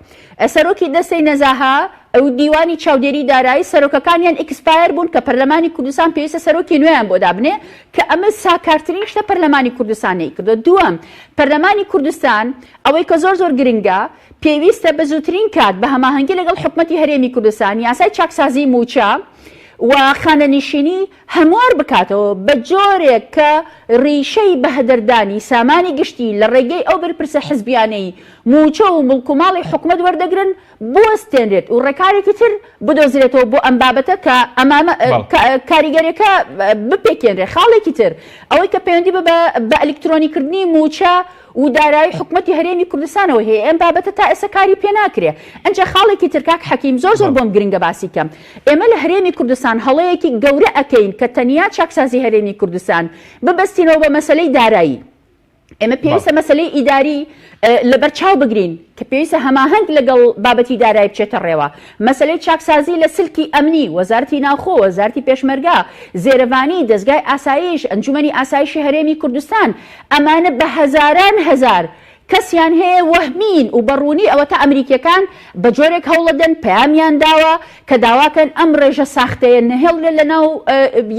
Speaker 4: سەرۆکی دەستەی نەزاها ئەو دیوانی چاودێری دارایی سەرۆکەکانیان ئیکسپایر بوون کە پەرلەمانی کوردستان پێویستە سەرۆکی نوێیان بۆ دابنێ کە ئەمە ساکارترین شتە پەرلەمانی کوردستان نەیکردو. دووەم پەرلەمانی کوردستان ئەوەی کە زۆر گرنگە پێویستە بە زووترین کات بە هەماهەنگی لەگەڵ حکومەتی هەرێمی کوردستان یاسای چاکسازی موچە و خانەنشینی هەموار بکاتەوە بە جۆرێک کە ڕیشەی بەهدەردانی سامانی گشتی لە ڕێگەی ئەو بەرپرسە حزبیانەی موچە و مڵکوماڵی حکومەت وەردەگرن بوەستێنرێت و ڕێکارێکی تر بدۆزرێتەوە بۆ ئەم بابەتە کە کاریگەریەکە بپێکێنرێ. خاڵێکی تر ئەوەی کە پەیوەندی بە ئەلکترۆنیکردنی موچە و دارایی حکومەتی هەرێمی کوردستانەوە هەیە ئەم بابەتە تا ئێستا کاری پێ ناکرێ. ئەنجە خاڵێکی ترکاک حەکیم زۆر بۆم گرنگە باسی کەم. ئێمە لە هەرێمی کوردستان هەڵەیەکی گەورە ئەکەین کە تەنیا چاکسازی هەرێمی کوردستان ببەستینەوە بە مەسەلەی دارایی. ئێمە پێویستە مەسەلەی ئیداری لەبەرچاو بگرین کە پێویستە هەماهەنگ لەگەڵ بابەتی دارایی بچێتە ڕێوە. مەسەلەی چاکسازی لە سلکی ئەمنی وەزارەتی ناوخۆ وەزارەتی پێشمەرگا زێرەڤانی دەستگای ئاسایش ئەنجومەنی ئاسایشی هەرێمی کوردستان ئەمانە بە هەزاران هەزار کەسیان هەیە وەهمین و بەڕوونی ئەوە تا ئەمریکیەکان بە جۆرێک هەوڵەدەن پەیامیان داوە کە داواکەن ئەم ڕێژە ساختەیە نەهێڵێت لە ناو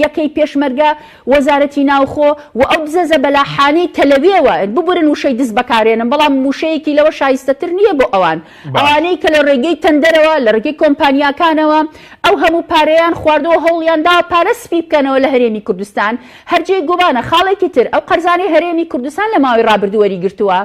Speaker 4: یەکەی پێشمەرگە وەزارەتی ناوخۆ و ئەو دزەزە بەلاحانەی کەلەوێوە ببورن وشەی دز بەکارێنن بەڵام وشەیەکی لەوە شایستەتر نییە بۆ ئەوان ئەوانەی کە لە ڕێگەی تەندەرەوە لە ڕێگەی کۆمپانیاکانەوە ئەو هەموو پارەیان خواردەوە هەوڵیان دا پارە سپی بکەنەوە لە هەرێمی کوردستان. هەرجێ گوبانە خاڵێکی تر ئەو قەرزانەی هەرێمی کوردستان لە ماوەی ڕابردوو وەریگرتووە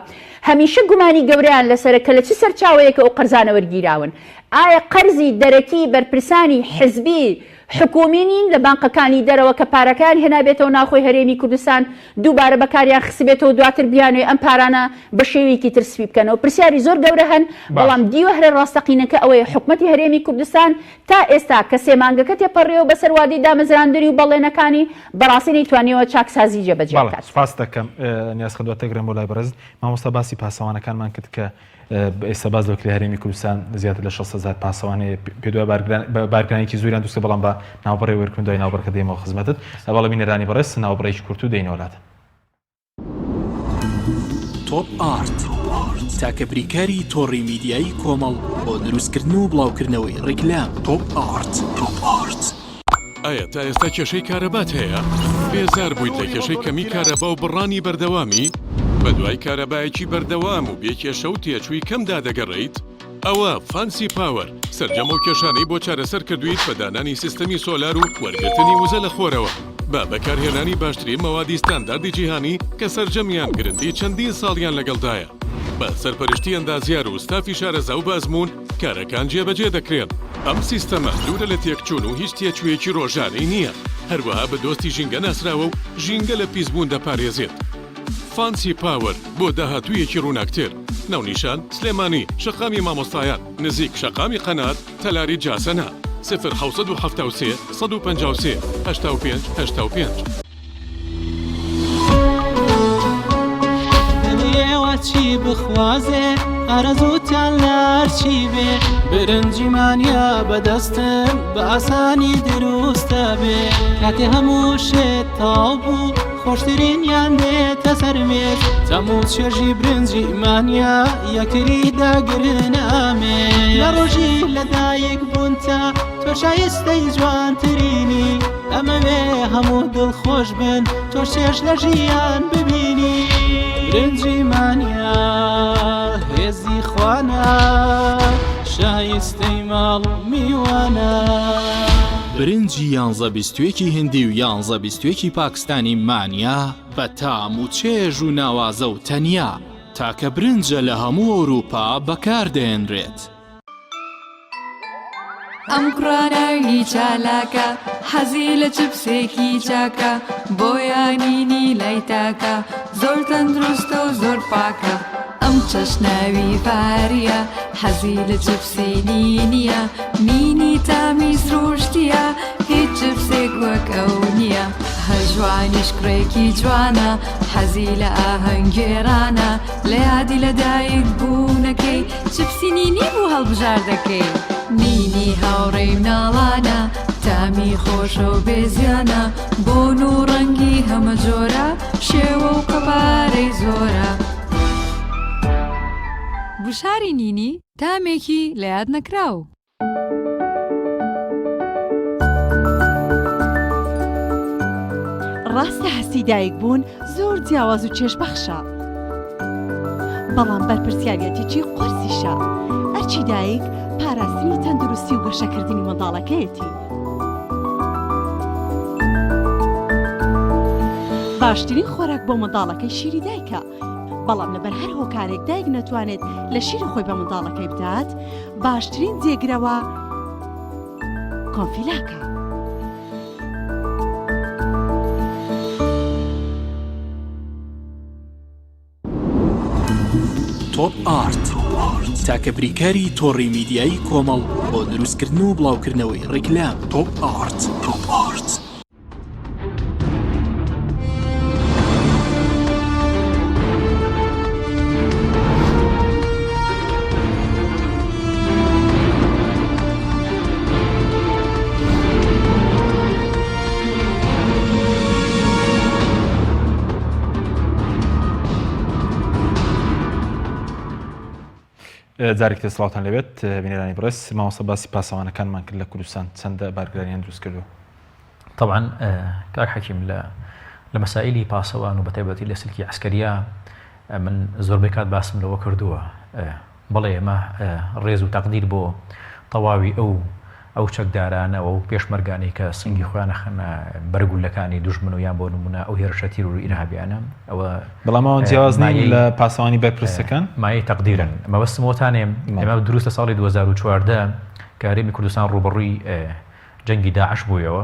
Speaker 4: هەمیشە گومانی گەوریان لەسەر کە لە چ سەرچاوەیەکە ئەو قەرزانە وەرگیراون. ئایا قەرزی دەرەکی بەرپرسانی حزبی حکومی نین لە بانقەکانی دەرەوە کە پارەکان هێنابێتەوە ناخۆی هەرێمی کوردستان دووبارە بەکاریان خسبێتەوە دواتر بیانوێ ئەم پارانە بە شێوەیەکی تر سپی بکەنەوە. پرسیاری زۆر گەورە هەن بەڵام دیوەهرە ڕاستەقینەکە ئەوەیە حکومەتی هەرێمی کوردستان تا ئێستا کە سێمانگەکە تێپەڕێەوە بەسەر وادەی دامەزراندنی و بەڵێنەکانی بەڕاستی نەیتوانیەوە چاکسازی جێبەجێ بکات.
Speaker 1: سپاس دەکەم نیاز خەدواتە گرم بۆ لای بەڕێز مامۆستا باسی پاسەوانەکانمان کرد کە ئێستا باز لەکلی هەرێمی کوردستان زیاتر لە 600,000 پاسەوانەیە پێدوای بارگرانێکی زۆریان دووسێ بەڵام بە ناوبڕێ وەرکردنەوەی ناوبەرکە دێمەوە خزمەتت بەڵام بینەرانی بەڕێز ناوبڕێکی کورت و دێنە وڵاتە.
Speaker 5: تۆپ ئارت تاکە بریکاری تۆڕی میدیایی کۆمەڵ بۆ دروستکردن و بڵاوکردنەوەی ڕیکلام. تۆپ ئارت.
Speaker 6: ئایا تا ئێستا کێشەی کارەبات هەیە؟ بێزار بوویت لە کێشەی کەمی کارەبا و بڕانی بەردەوامی؟ بە دوای کارەبایەکی بەردەوام و بێکێشە و تێچووی کەمدا دەگەڕێیت؟ ئەوە فانسی پاوەر سەرجەمە و کێشانەی بۆ چارەسەر کردویت بە دانانی سیستەمی سۆلار و وەرگرتنی وزە لە خۆرەوە بە بەکارهێنانی باشترین مەوادی ستانداردی جیهانی کە سەرجەمیان گرنگی چەندین ساڵیان لەگەڵدایە. بە سەرپەرشتی ئەندازیار و ستافی شارەزا و بازمون کارەکان جێبەجێ دەکرێن. ئەم سیستەمە دوورە لە تێکچوون و هیچ تێچوویەکی ڕۆژانەی نییە. هەروەها بە دۆستی ژینگە ناسراوە و ژینگە لە پیسبوون دەپارێزێت. فانسی پاوەر بۆ داهاتوویەکی ڕووناکتر. ناونیشان سلێمانی شەقامی مامۆستایان نزیک شەقامی قەنات تەلاری جاسەنا 0 153 85 85.
Speaker 7: چی بخوازێ ئارەزووتان لارچی بێ برنجیمانیا بەدەستم بە ئاسانی دروستە بێ کاتێ هەموو شێت تاو بوو خۆشترینیان دێتە سەرمێت تەموو چێژی برنجیمانیا یەکتری داگرن ئامێ لە ڕۆژی لەدایک بوون تا تۆ شایستەی جوانترینی ئەمەوێ هەموو دڵخۆش بن تۆ شێش لە ژیان ببینی برنجیمانیا هێزی خوانە شایستەی ماڵ و میوانە
Speaker 5: برنجی 11 هندی و 11 پاکستانی مانیا بە تام و چێژ و ناوازە و تەنیا تاکە برنجە لە هەموو ئەوروپا بەکاردێنرێت.
Speaker 8: ئەم کوڕانەوی چالاکە حەزی لە چپسێکی چاکە بۆیانینی لای تاکە زۆر تەندروستە و زۆر پاکە. ئەم چەشناوی پاریە حەزی لە چپسێنی نییە مینی تامی سروشتیە هیچ چپسێک وەک ئەو نییە. هەژوانیش کوڕێکی جوانە حەزی لە ئاهەنگێرانە لە یادی لەدایک بوونەکەی چپسی نینی بوو هەڵبژار دەکەی. نینی هاوڕێی مناڵانە تامی خۆشە و بێزیانە بۆن و ڕەنگی هەمە جۆرە شێوە و قەپارەی زۆرە. بشاری نینی تامێکی لە یاد نەکراو.
Speaker 9: ڕاستە هەستی دایک بوون زۆر جیاواز و چێژبەخشە بەڵام بەرپرسیارەتێکی قۆرسیشە. ئەرچی دایک پاراستنی تەندروستی و گەشەکردنی منداڵەکەیەتی. باشترین خۆراک بۆ منداڵەکەی شیری دایکە بەڵام لەبەر هەر هۆکارێک دایک نەتوانێت لە شیری خۆی بە منداڵەکەی بدات باشترین جێگرەوە کۆنفیلاکە.
Speaker 5: تۆپ ئارت تاکە بریکاری تۆڕی میدیایی کۆمەڵ بۆ دروستکردن و بڵاوکردنەوەی ڕیکلام. تۆپ ئارت.
Speaker 1: جارێک سڵاوتان لەبێت بینەرانی بڕێز مامۆستا باسی پاسەوانەکانمان کرد لە کوردستان چەندە بارگرانیان دروست کردووە.
Speaker 3: طبعا کاک حەکیم لە مەسائلی پاسەوان و بەتایبەتی لە سلکی عسکەریە من زۆربەی کات باسم لەوە کردووە. بەڵێ ئێمە ڕێز و تەقدیر بۆ تەواوی ئەو چەکدارانە و پێشمەرگانی کە سنگی خۆیان خەنە بەرگولەکانی دوژمن و یان بۆ نمونە ئەو هێرشە تیر و ئیرهابیانە ئەوە
Speaker 1: بەڵام ئەوان جیاواز نین لە پاسەوانی بەرپرسەکان
Speaker 3: مایەی تەقدیرن. مەبەستمەوەتانێ ئێمە دروست لە ساڵی 2014 کە هەرێمی کوردستان ڕوبەڕووی جەنگی داعش بوویەوە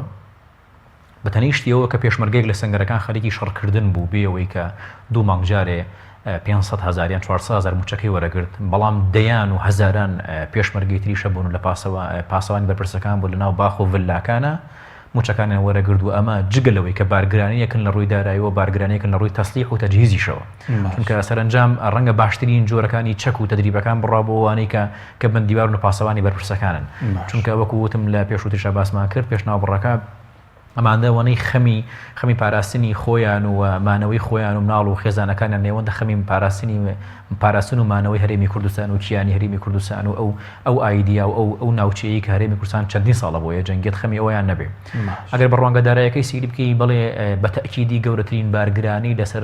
Speaker 3: بەتەنیشتیەوە کە پێشمەرگەیەک لە سەنگەرەکان خەریکی شەڕکردن بوو بێەوەی کە دوو مانگ جارێ 500,000 یان 400,000 موچەکەی وەرەگرت بەڵام دەیان و هەزاران پێشمەرگەی تریشە بوون و لە پاسەوانی بەرپرسەکان بوو لە ناو باخ و ڤلاکانە موچەکانیان وەرەگرت و ئەمە جگەلەوەی کە بارگرانیەکن لە ڕووی داراییەوە بارگرانیەکن لە ڕووی تەسلیح و تەجهیزیشەوە. چونکە سەرنجام ڕەنگە باشترین جۆرەکانی چەک و تەدریبەکان بڕا بۆ ئەوانەی کە بەندیوار و پاسەوانی بەرپرسەکانن. چونکە وەکو وتم لە پێش و تریشە باسمان کرد پێشناو بڕەکە ئەماندەوانەی خەمی پاراستنی خۆیان و مانەوەی خۆیان و مناڵ و خێزانەکانیان نێوەندە خەمی پاراستن و مانەوەی هەرێمی کوردستان و کیانی هەرێمی کوردستان و ئەو ئایدیا و ئەو ناوچەیەی کە هەرێمی کوردستان چەندین ساڵە بۆیە جەنگێت خەمی ئەویان نەبێ. ئەگەر بە ڕوانگەدارایەکەی سیری بکەی بڵێ بە تەئکیدی گەورەترین بارگرانی لەسەر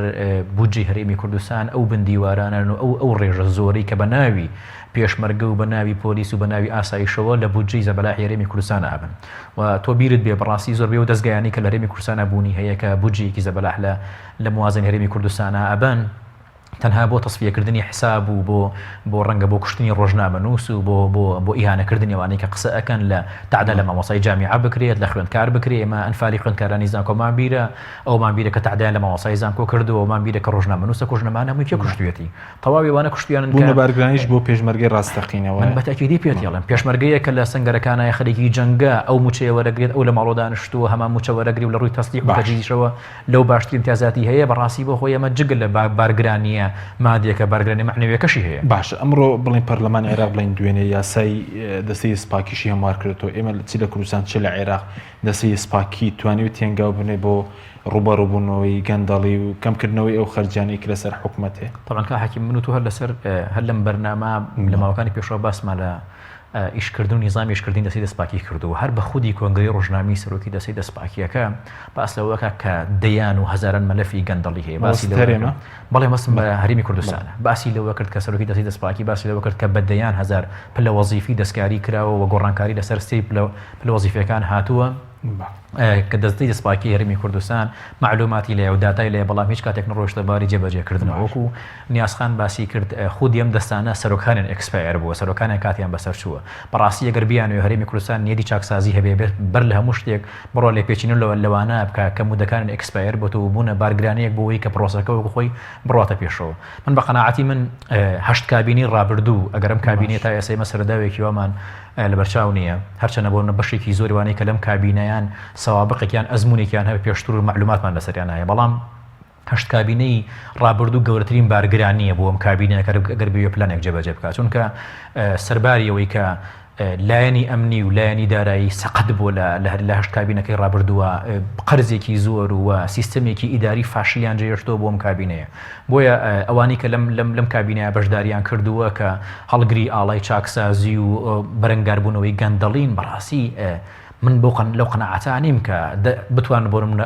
Speaker 3: بودجەی هەرێمی کوردستان ئەو بندیوارانن و ئەو ڕێژە زۆرەی کە بە ناوی پێشمەرگە و بە ناوی پۆلیس و بە ناوی ئاسایشەوە لە بودجەی زەبەلاحی هەرێمی کوردستان ئابن و تۆ بیرت بێ بەڕاستی زۆربەی و دەستگایانی کە لە هەرێمی کوردستان بوونی هەیە کە بودجەیەکی زەبەلاح لە موازنەی هەرێمی کوردستان ئابن تەنها بۆ تەسفیەکردنی حساب و بۆ ڕەنگە بۆ کوشتنی ڕۆژنامەنووس و بۆ ئیهانەکردنی ئەوانەی کە قسە ئەکەن لە تعدا لە مامۆسای جامیعە بکرێت لە خوێندکار بکرێت. ئێمە ئەنفالی خوێندکارانی زانکۆمان بیرە ئەومان بیرە کە تعدا لە مامۆسای زانکۆ کردو ئەومان بیرە کە ڕۆژنامەنووسە کوژنەمان هەمووی پێ کوشتوێتی تەواوی ئەوانە کوشتیانن
Speaker 1: بوونە بارگرانیش بۆ پێشمەرگەی ڕاستەقینەوە.
Speaker 3: من بەتەکیدی پێت دەڵێم پێشمەرگەیە کە لە سەنگەرەکانە خەریکی جەنگە ئەو موچەیە وەرەگرێت ئەو لە ماڵۆ دانیشتووە هەمان موچە وەرەگری و لە ڕووی تەسلیح و تەجهیزشەوە لەو باشترین امتیازاتی هەیە بەڕاستی بۆ خۆی ئەمە جگە لە بارگرانیە مادیەکە بارگرانی معنویەکەشی هەیە.
Speaker 1: باش ئەمڕۆ بڵین پەرلەمانی عێراق بڵین دوێنێ یاسای دەستەی سپاکیشی هەموار کردەوە. ئێمە چی لە کوردستان چ لە عێراق دەستەی سپاکی توانیوە تێنگاو بنێ بۆ ڕوبەڕووبوونەوەی گەندەڵی و کەمکردنەوەی ئەو خەرجانەی کە لەسەر حکوومەت هەیە.
Speaker 3: طبعاً کە حەکیم من و تۆ هەر لەم بەرنامە لە ماوەکانی پێشەوە باسمان ئیشکردن و نیزامی ئیشکردنی دەستی دەستپاکی کردو هەر بە خودی کۆنگرەی ڕۆژنامی سەرۆکی دەستی دەستپاکیەکە باس لەوەکە کە دەیان و هەزاران مەلەفی گەندەڵی هەیە باسی لەوە بەڵێ مەسم بە هەرێمی کوردستانە باسی لەوە کرد کە سەرۆکی دەستی دەستپاکی باسی لەوە کرد کە بە دەیان هەزار پلە وەزیفی دەستکاری کراوە و گۆڕانکاری لەسەر سێ پلە وەزیفەکان هاتووە کە دەستی دەستپاکی هەرێمی کوردستان معلوماتی لێ و داتای لێ بەڵام هیچ کاتێک نڕۆشتە باری جێبەجێکردنەوە وەکو نیازخان باسی کرد خودی ئەم دەستانە سەرۆکانیان ئەکسپایر بووە سەرۆکانیان کاتیان بەسەر چووە بەڕاستی ئەگەر بیانوێ هەرێمی کوردستان نیەتی چاکسازی هەبێ بەر لە هەموو شتێک بڕۆ لێ پێچینە لەوانە بکە کە مودەکانیان ئەکسپایر بۆتە و بوونە بارگرانەیەک بۆەوەی کە پرۆسەکە وەکو خۆی بڕاتە پێشەوە من بە قەناعەتی من 8 کابینی ڕابردوو ئەگەرم کابینێت تا ئێسەی مەسەرداوێکی وامان لەبەرچاو نییە هەرچەنە بۆ بەشێکی زۆریوانەی کە لەم کابینەیان سەوابقێکیان ئەزمونێکیان هەبێ پێشتر و معلوماتمان لەسەریان هەیە بەڵام 8 کابینەی ڕابردوو گەورەترین بارگرانیە بۆ ئەم کابینەکە ئەگەر بێ پلانێک جێبەجێ بکات چونکە سەرباریەوەی کە لایەنی ئەمنی و لایەنی دارایی سەقەت بۆ لە 8 کابینەکەی ڕابردووە قەرزێکی زۆر و سیستەمێکی ئیداری فاشیلیان جێهێشتۆ بۆ ئەم کابینەیە بۆیە ئەوانی کە لەم کابینەیە بەشداریان کردووە کە هەڵگری ئاڵای چاکسازی و بەرەنگاربوونەوەی گەندەڵین بەڕاستی من لەو قەناعەتە نیم کە بتوان بۆ نمونە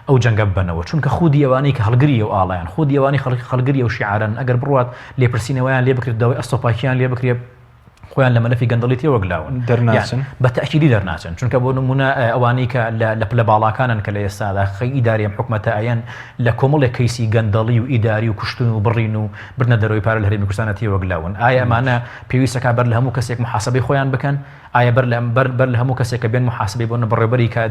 Speaker 3: ئەو جەنگە ببەنەوە چونکە خودی ئەوانەی کە هەڵگری و ئاڵایان خودی ئەوانی خەڵگری و شیعارن ئەگەر بڕوات لێپرسینەوەیان لێ بکرێت داوای ئەستۆپاکیان لێ بکرێت خۆیان لە مەلەفی گەندەڵی تێوەگلاون
Speaker 1: دەرناچن
Speaker 3: بە تەئکیدی دەرناچن چونکە بۆ نمونە ئەوانەی کە لە پلە باڵاکانن کە لە ئێستادا خەی ئیداری ئەم حکومەتە ئەیەن لە کۆمەڵێک کەیسی گەندەڵی و ئیداری و کوشتن و بڕین و برنە دەرەوەی پارە لە هەرێمی کوردستانە تێوەگلاون ئایا ئەمانە پێویستەکە بەر لە هەموو کەسێک محاسبەی خۆیان بکەن ئایا بەر لە هەموو کەسێک کە بێن محاسبەی بۆنە بەڕێوەبەری کە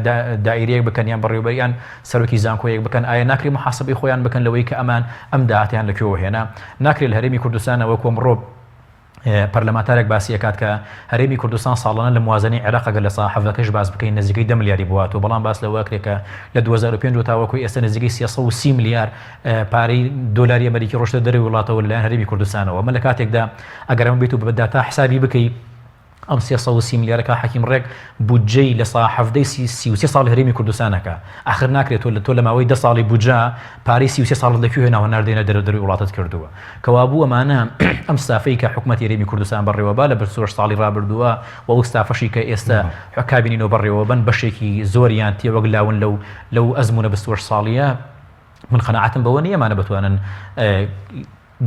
Speaker 3: دائیرەیەک بکەن یان بەڕێوەبەریان سەرۆکی زانکۆیەک بکەن ئایا ناکرێت محاسبەی خۆیان بکەن لەوەی کە ئەمان ئەم داهاتیان لەکوێوە هێنا ناکرێت لە هەرێمی کوردستانەوە کۆمڕۆ پەرلەمانتارێک باسی ئەکات کە هەرێمی کوردستان ساڵانە لە موازنەی عێراق ئەگەر لە ساحەفەکەش باس بکەین نزیکەی 10 ملیاری بواتەوە بەڵام باس لەوە کرێت کە لە 2005 تاوەکوی ئێستا نزیکەی 330 ملیار پارەی دۆلاری ئەمریکی ڕۆشتە دەرەوەی وڵاتەوە لەلایەن هەرێمی کوردستانەوە من لە کاتێکدا ئەگەر ئەمە بێت و بەداتا حسابی بکەی ئەم 330 ملیارەکە حەکیم ڕێک بودجەی لە ساحەفدەی 33 ساڵ هەرێمی کوردستانەکە ئاخر ناکرێت تۆ لە ماوەی 10 ساڵی بودجا پارەی 33 ساڵ لەکوێ هێناوە ناردێنە دەرەوەی وڵاتت کردووە کەوا بوو ئەمانە ئەم ستافەی کە حکومەتی هەرێمی کوردستان بەڕێوەبا لە 4 ساڵی ڕابردووە و ئەو ستافەشی کە ئێستا کابینینەوە بەڕێوە بن بەشێکی زۆریان تێوەگلاون لەو ئەزمونە 24 ساڵیە من قەناعەتم بەوە نییە ئەمانە بتوانن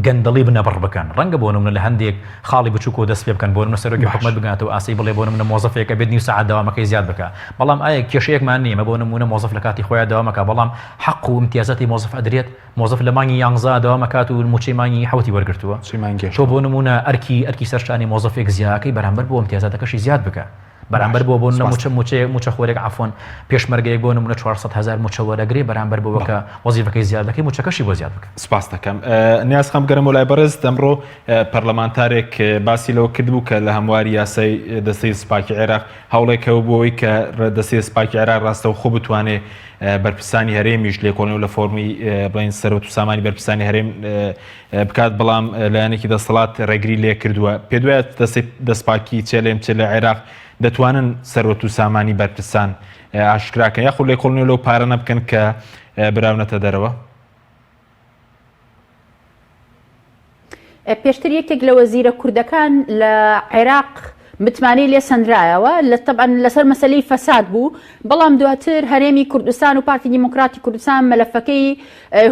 Speaker 3: گەندەڵی بنەبڕ بکەن ڕەنگە بۆ نمونە لە هەندێک خاڵی بچووکۆ دەست پێ بکەن بۆ نمونە سەرۆکی حکومەت بگاتەوە ئاسی بڵێ بۆ نمونە مۆزەفێکە بێت نیم سەعات داوامەکەی زیاد بکە بەڵام ئایا کێشەیەکمان نییە بۆ نمونە مۆزەف لە کاتی خۆیان داوامەکە بەڵام حەق و امتیازاتی مۆزەف ئەدرێت مۆزەف لە مانگی 11 داوامەکات و موچەی مانگی 7 وەرگرتووە تۆ بۆ نمونە ئەرکی سەرشانی مۆزەفێک زیاکەی بەرامبەر بۆ امتیازاتەکەشی زیاد بکە بەرامبەر بۆ موچە خۆرێک عفۆن پێشمەرگەیەک بۆ نمونە 400,000 موچە وەرەگرێ بەرامبەر بۆەکە وەزیفەکەی زیاد دەکەی موچەکەشی بۆ زیاد بکە
Speaker 1: سپاس دەکەم نیازخەم گەرم و لای بەرز دەمڕۆ پەرلەمانتارێک باسی لەوە کردبوو کە لە هەمواری یاسای دەستەی سوپاکی عێراق هەوڵێکەوە بۆەوەی کە دەستەی سوپاکی عێراق ڕاستەوە خۆ بتوانێت بەرپرسانی هەرێمیش لێکۆڵینەوە لە فۆرمی بڵین سەرۆت و سامانی بەرپرسانی هەرێم بکات بەڵام لایەنێکی دەسەڵات ڕێگری لێ کردووە پێ دوایە دەستپاکی چێلێم چێ لە عێراق دەتوانن سەرۆت و سامانی بەرپرسان ئاشکراکەن یاخۆ لێکۆڵینەوە لەو پارە نەبکەن کە براونەتە دەرەوە
Speaker 4: پێشتر یەکێک لە وەزیرە کوردەکان لە عێراق متمانەی لێ سەندرایەوە طبعاً لەسەر مەسەلەی فەساد بوو بەڵام دواتر هەرێمی کوردستان و پارتی دیموکراتی کوردستان مەلەفەکەی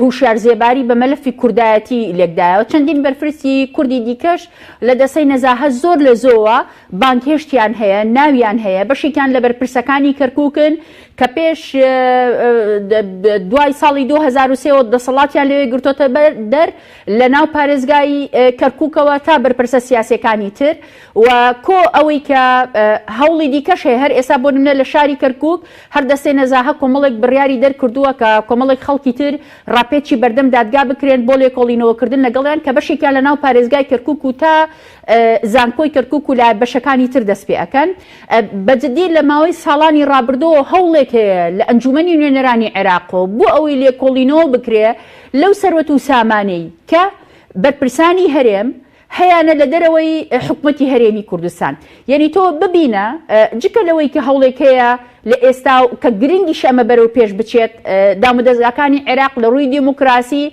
Speaker 4: هوشیار زێباری بە مەلەفی کوردایەتی لێکدایەوە چەندین بەرپرسی کوردی دیکەش لە دەسەی نەزاهەت زۆر لە زۆوە بانکهێشتیان هەیە ناویان هەیە بەشێکیان لە بەرپرسەکانی کەرکووکن کە پێش دوای ساڵی 2003 دەسەڵاتیان لەوێ گرتۆتە دەر لە ناو پارێزگای کەرکووکەوە تا بەرپرسە سیاسەکانی تر و کۆ ئەوەی کە هەوڵی دیکەش هەیە هەر ئێستا بۆ نمونە لە شاری کەرکووک هەر دەستەی نەزاهەت کۆمەڵێک بڕیاری دەرکردووە کە کۆمەڵێک خەڵکی تر ڕاپێکی بەردەم دادگا بکرێن بۆ لێکۆڵینەوەکردن لەگەڵیان کە بەشێکیان لە ناو پارێزگای کەرکووک و تا زانکۆی کەرکووک و لە بەشەکانی تر دەست پێ ئەەکەن بەجددی لە ماوەی ساڵانی ڕابردووە هەوڵێک هەیە لە ئەنجومەنی نوێنەرانی عێراقۆ بۆ ئەوەی لێکۆڵینەوە بکرێ لەو سەرۆت و سامانەی کە بەرپرسانی هەرێم هەیەە لە دەرەوەی حکوومەتی هەرێمی کوردستان یعنی تۆ ببینە جکە لەوەی کە هەوڵێک هەیە لە ئێستا کە گرنگیش ئەمە بەرەو پێش بچێت دامودەزگاکانی عێراق لە ڕووی دیموکراسی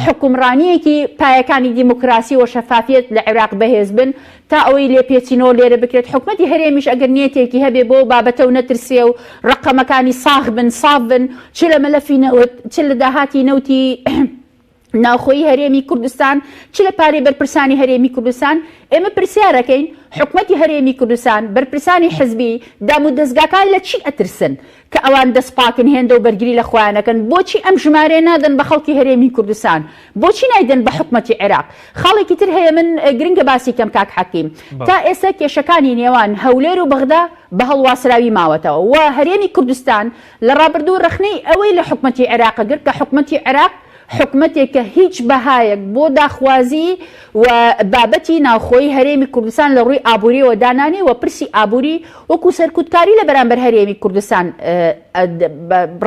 Speaker 4: حکومڕانیەکی پایەکانی دیموکراسی و شەفافیت لە عێراق بەهێز بن تا ئەوەی لێپێچینەوە لێرە بکرێت حکوومەتی هەرێمیش ئەگەر نیەتێکی هەبێ بۆ بابەتە و نەترسێ و ڕقەمەکانی ساغ بن ساف بن چ لە مەلەفی نەوت چ لە داهاتی نەوتی ناوخۆی هەرێمی کوردستان چ لە پارەی بەرپرسانی هەرێمی کوردستان ئێمە پرسیارەکەین حکوومەتی هەرێمی کوردستان بەرپرسانی حزبی دامودەزگاکان لە چی ئەترسن کە ئەوان دەستپاکن هێندە و بەرگری لە خۆیانەکەن بۆچی ئەم ژمارە نادەن بە خەڵکی هەرێمی کوردستان بۆچی نایدەن بە حکوومەتی عێراق خاڵێکی تر هەیە من گرنگە باسی کەم کاک حەکیم تا ئێستا کێشەکانی نێوان هەولێر و بەغدا بە هەڵواسراوی ماوەتەوە و هەرێمی کوردستان لە ڕابردوو ڕخنەی ئەوەی لە حکوومەتی عێراق گر کە حکوومەتی عێراق حکوومەتێکە هیچ بەهایەک بۆ داخوازی و بابەتی ناوخۆی هەرێمی کوردستان لە ڕووی ئابووریەوە دانانی و پرسی ئابووری وەکو سەرکوتکاری لە بەرامبەر هەرێمی کوردستان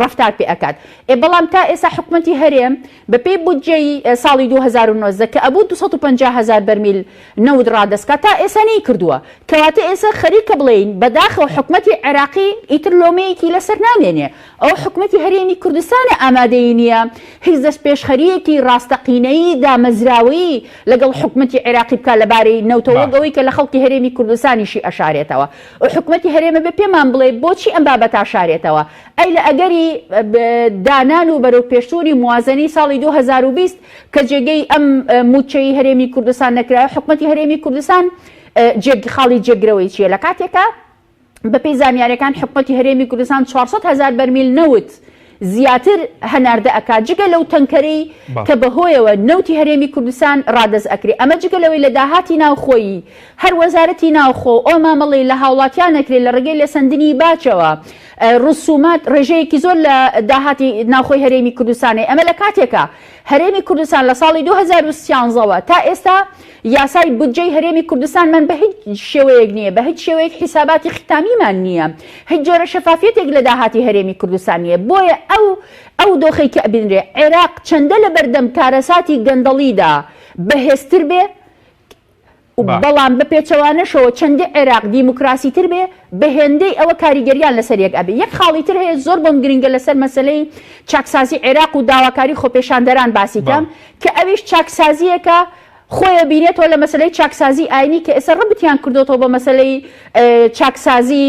Speaker 4: ڕفتار پێ ئەکات بەڵام تا ئێستا حکوومەتی هەرێم بە پێی بودجەی ساڵی 2009 کە ئەبوو 250,000 بەرمیل نەود ڕادەستکات تا ئێستا نەی کردووە کەواتە ئێستا خەریکە بڵێین بەداخەوە حکوومەتی عێراقی ئیتر لۆمەیەکی لەسەر نامێنێ ئەو حکوومەتی هەرێمی کوردستانە ئامادەی نییە هیچ دەست پێشخەریەکی ڕاستەقینەیی دامەزراوی لەگەڵ حکوومەتی عێراقی بکات لەبارەی نەوتەوەگەوەی کە لە خەڵکی هەرێمی کوردستانیشی ئەشارێتەوە حکوومەتی هەرێمە بە پێمان بڵێ بۆچی ئەم بابەت ئاشارێتەوە ئەی لە ئەگەری دانان و بەرەو پێشوری موازنەی ساڵی 2020 کە جێگەی ئەم موچەی هەرێمی کوردستان نەکرایە حکوومەتی هەرێمی کوردستان خاڵی جێگرەوەی چیە لە کاتێکە بەپێی زانیاریەکان حکوومەتی هەرێمی کوردستان 400,000 بەرمیل نەوت زیاتر هەناردە ئەکات جگە لەو تەنکەرەی کە بەهۆیەوە نەوتی هەرێمی کوردستان ڕادەز ئەکرێ ئەمە جگە لەوەی لە داهاتی ناوخۆیی هەر وەزارەتی ناوخۆ ئەو مامەڵی لە هاوڵاتیان نەکرێت لە ڕێگەی لێسەندنی باچەوە ڕسومات ڕێژەیەکی زۆر لە داهاتی ناوخۆی هەرێمی کوردستانی ئەمە لە کاتێکە هەرێمی کوردستان لە ساڵی 2013ەوە تا ئێستا یاسای بودجەی هەرێمی کوردستانمان بە هیچ شێوەیەک نییە بە هیچ شێوەیەک حیساباتی ختامیمان نییە هیچ جۆرە شەفافیەتێک لە داهاتی هەرێمی کوردستان نیە بۆیە ئەو دۆخەی کە ئەبینرێ عێراق چەندە لە بەردەم کارەساتی گەندەڵیدا بەهێزتر بێ بەڵام بە پێچەوانەشەوە چەندی عێراق دیموکراسی تر بێ بە هێندەی ئەوە کاریگەریان لەسەر یەک ئەبێ یەک خاڵی تر هەیە زۆر بەم گرنگە لەسەر مەسەلەی چاکسازی عێراق و داواکاری خۆپێشاندەران باسی کەم کە ئەویش چاکسازیەکە خۆیە بینێتەوە لە مەسلەی چاکسازی ئاینی کە ئێستا ڕبتیان کردوتەوە بە مەسلەی چاکسازی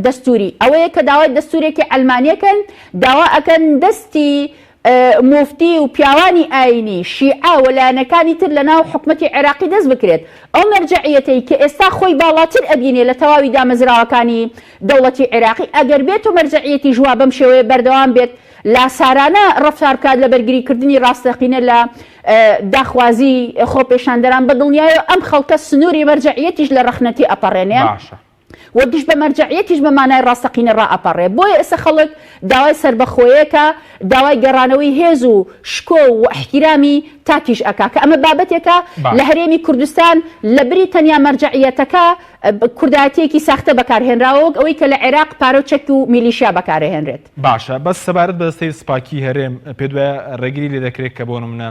Speaker 4: دەستوری ئەوەیە کە داوای دەستورێکی ئەلمانیەکەن داوا ئەکەن دەستی مفتی و پیاوانی ئاینی شیعە وەلایەنەکانی تر لە ناو حکوومەتی عێراقی دەست بکرێت ئەو مەرجەعیەتەی کە ئێستا خۆی باڵاتر ئەبینێ لە تەواوی دامەزراوەکانی دەوڵەتی عێراقی ئەگەر بێت و مەرجەعیەتی ژوا بەم شێوەیە بەردەوام بێت لاسارانە ڕەفتار بکات لە بەرگریکردنی ڕاستەقینە لە داخوازی خۆپێشاندەران بە دڵنیایە ئەم خەڵکە سنووری مەرجەعیەتیش لە ڕەخنەتی ئەپەڕێنێ و گشت بە مەرجەعیەتیش بە مانای ڕاستەقینە ڕائەپەڕێ بۆیە ئێستا خەڵک داوای سربەخۆیەکە داوای گەڕانەوەی هێز و شکۆ و احتیرامی تاکیش ئەکا کە ئەمە بابەتێکە لە هەرێمی کوردستان لە بری تەنیا مەرجەعیەتەکە کوردایەتێکی ساختە بەکارهێنراوە وەک ئەوەی کە لە عێراق پارە و چەک و میلیشیا بەکارهێنرێت
Speaker 1: باشە بەس سەبارەت بە دەستەی سپاکی هەرێم پێ دوایە ڕێگری لێ دەکرێت کە بۆ نمونە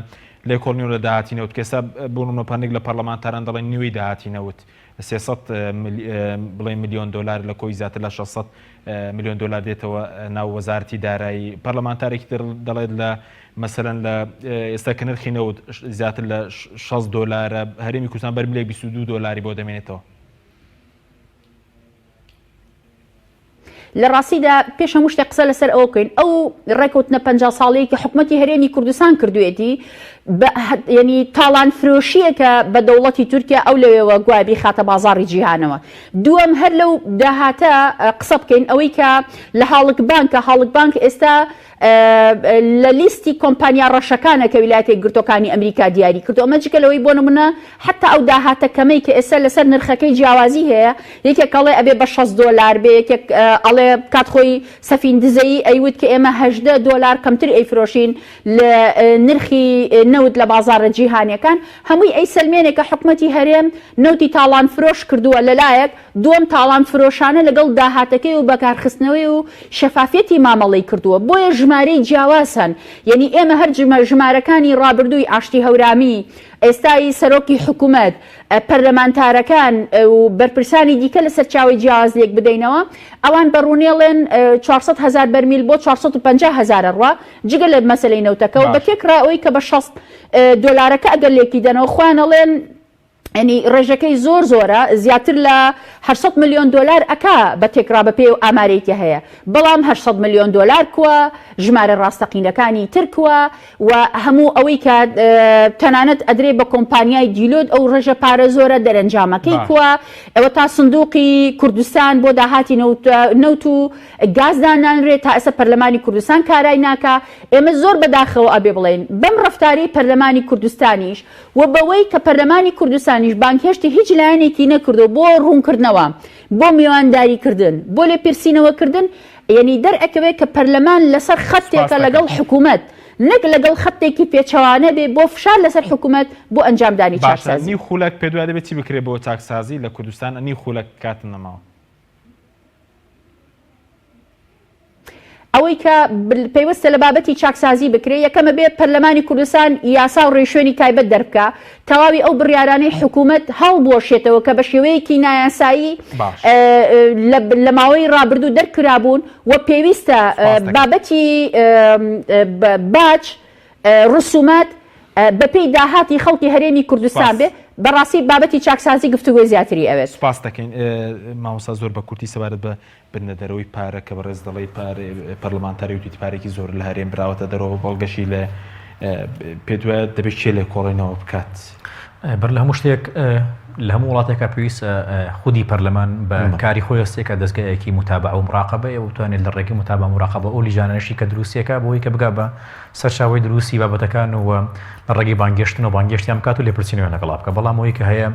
Speaker 1: لێکۆڵنی و لە داهاتینەوت کەسا بۆ نمونە پەرنێک لە پەرلەمانتاران دەڵێن نوێی داهاتینەوت 300 ملیۆن دلار لە کۆی زیاتر لە 600 ملیۆن دلار دێتەوە ناو وەزارەتی دارایی پەرلەمانتارێکی تر دەڵێت لە مەسەرەن لە ئێستا کە نرخی نەوت زیاتر لە 6 دلارە هەرێمی کوردستان بەرمیلێک 22 دلاری بۆ دەمێنێتەوە
Speaker 4: لە ڕاستیدا پێش هەموو شتێک قسە لەسەر ئەوە بکەین ئەو ڕێکەوتنە 50 ساڵەیە کە حکوومەتی هەرێمی کوردستان کردوێتی ینی تاڵان فرۆشیەکە بە دەوڵەتی تورکیا ئەو لەوێەوە گوابی خاتە بازاڕی جیهانەوە دووەم هەر لەو داهاتە قسە بکەین ئەوەی کە لە هاڵک بانک ئێستا لە لیستی کۆمپانیا ڕەشەکانە کە ویلایەتە یەکگرتووەکانی ئەمریکا دیاری کردو ئەمە جگە لەوەی بۆ نمونە حتا ئەو داهاتە کەمەی کە ئێستا لەسەر نرخەکەی جیاوازی هەیە یەکێک ئەڵێ ئەبێ بە 6 دلار بێ یەکێک ئەڵێ کات خۆی سەفیندزەیی ئەیوت کە ئێمە 18 دلار کەمتر ئەیفرۆشین لە نرخی نەوت لە بازاڕە جیهانیەکان هەمووی ئەی سلمێنێکە حکوومەتی هەرێم نەوتی تاڵان فرۆش کردووە لەلایەک دووەم تاڵان فرۆشانە لەگەڵ داهاتەکەی و بەکارخستنەوەی و شەفافیەتی مامەڵەی کردووە بۆیە ژمارەی جیاوازن یعنی ئێمە هەر ژمارەکانی ڕابردووی ئاشتی هەورامی ئێستای سەرۆکی حکوومەت پەرلەمانتارەکان و بەرپرسانی دیکە لە سەرچاوی جیاواز لێک بدەینەوە ئەوان بەڕوونێڵێن 400,000 بەرمیل بۆ 450,000 ڕوا جگە لە مەسلەی نەوتەکە و بە تێکراوەی کە بە 60 دۆلارەکە ئەگەر لێکی دەنەوە خوانەڵێن ینی ڕێژەکەی زۆرە زیاتر لە 800 ملیۆن دلار ئەکا بە تێکرا بە پێ و ئامارێکی هەیە بەڵام 800 ملیۆن دلار کووە ژمارە ڕاستەقینەکانی ترکووە و هەموو ئەوەی کە تەنانەت ئەدرێ بە کۆمپانیای دیلۆد ئەو ڕێژە پارە زۆرە دەرەنجامەکەی کووە ئەوە تا سندوقی کوردستان بۆ داهاتی نەوت و گازدانانرێت تا ئێستا پەرلەمانی کوردستان کارای ناکە ئێمە زۆر بەداخەوە ئەبێ بڵێن بەم ڕەفتاری پەرلەمانی کوردستانیش و بەوەی کە پەرلەمانی کوردستان بانکهێشتی هیچ لایەنێکی نەکردو بۆ ڕوونکردنەوە بۆ میوانداریکردن بۆ لێپرسینەوەکردن یعنی دەرئەکەوێت کە پەرلەمان لەسەر خەتێکە لەگەڵ حکوومەت نەک لەگەڵ خەتێکی پێچەوانە بێ بۆ فشار لەسەر حکوومەت بۆ ئەنجامدانی چاکسازی.
Speaker 1: نی خولەک پێ دوای دەبێت چی بکرێت بۆ چاکسازی لە کوردستان نی خولەک کاتن نەماوە
Speaker 4: ئەوەی کە پێویستە لە بابەتی چاکسازی بکرێت یەکەمە بێ پەرلەمانی کوردستان یاسا و ڕێشوێنی تایبەت دەربکە تەواوی ئەو بڕیارانەی حکوومەت هەڵبوەشێتەوە کە بە شێوەیەکی نایاسایی لە ماوەی ڕابردوو دەرکرابوون و پێویستە بابەتی باج ڕسومات بەپێی داهاتی خەڵکی هەرێمی کوردستان بێ بەڕاستی بابەتی چاکسازی گفتوگۆی زیاتری ئەوێت.
Speaker 1: سپاس دەکەین مامۆستا زۆر بە کورتی سەبارەت بە بنەدەرەوەی پارە کە بەڕێز دەڵی پەرلەمانتاری وتی پارێکی زۆر لە هەرێم براوەتە دەرەوە بەڵگەشی لە پێ دوایە دەبێت چێ لێ کۆڵێنەوە بکات.
Speaker 3: بەر لە هەموو شتێک لە هەموو وڵاتێکە پێویستە خودی پەرلەمان بە کاری خۆی هەستێکە دەستگایەکی متابع و مراقبەیە و توانێت لە ڕێگەی متابع مراقبە ئەو لیژانەشی کە دروستیەکە بۆی کە بگا بە سەرچاوی دروستی بابەتەکان و لە ڕێگەی بانگێشتن و بانگێشتیان بکات و لێپرسینەوە لەگەڵا بکە بەڵام ئەوەی کە هەیە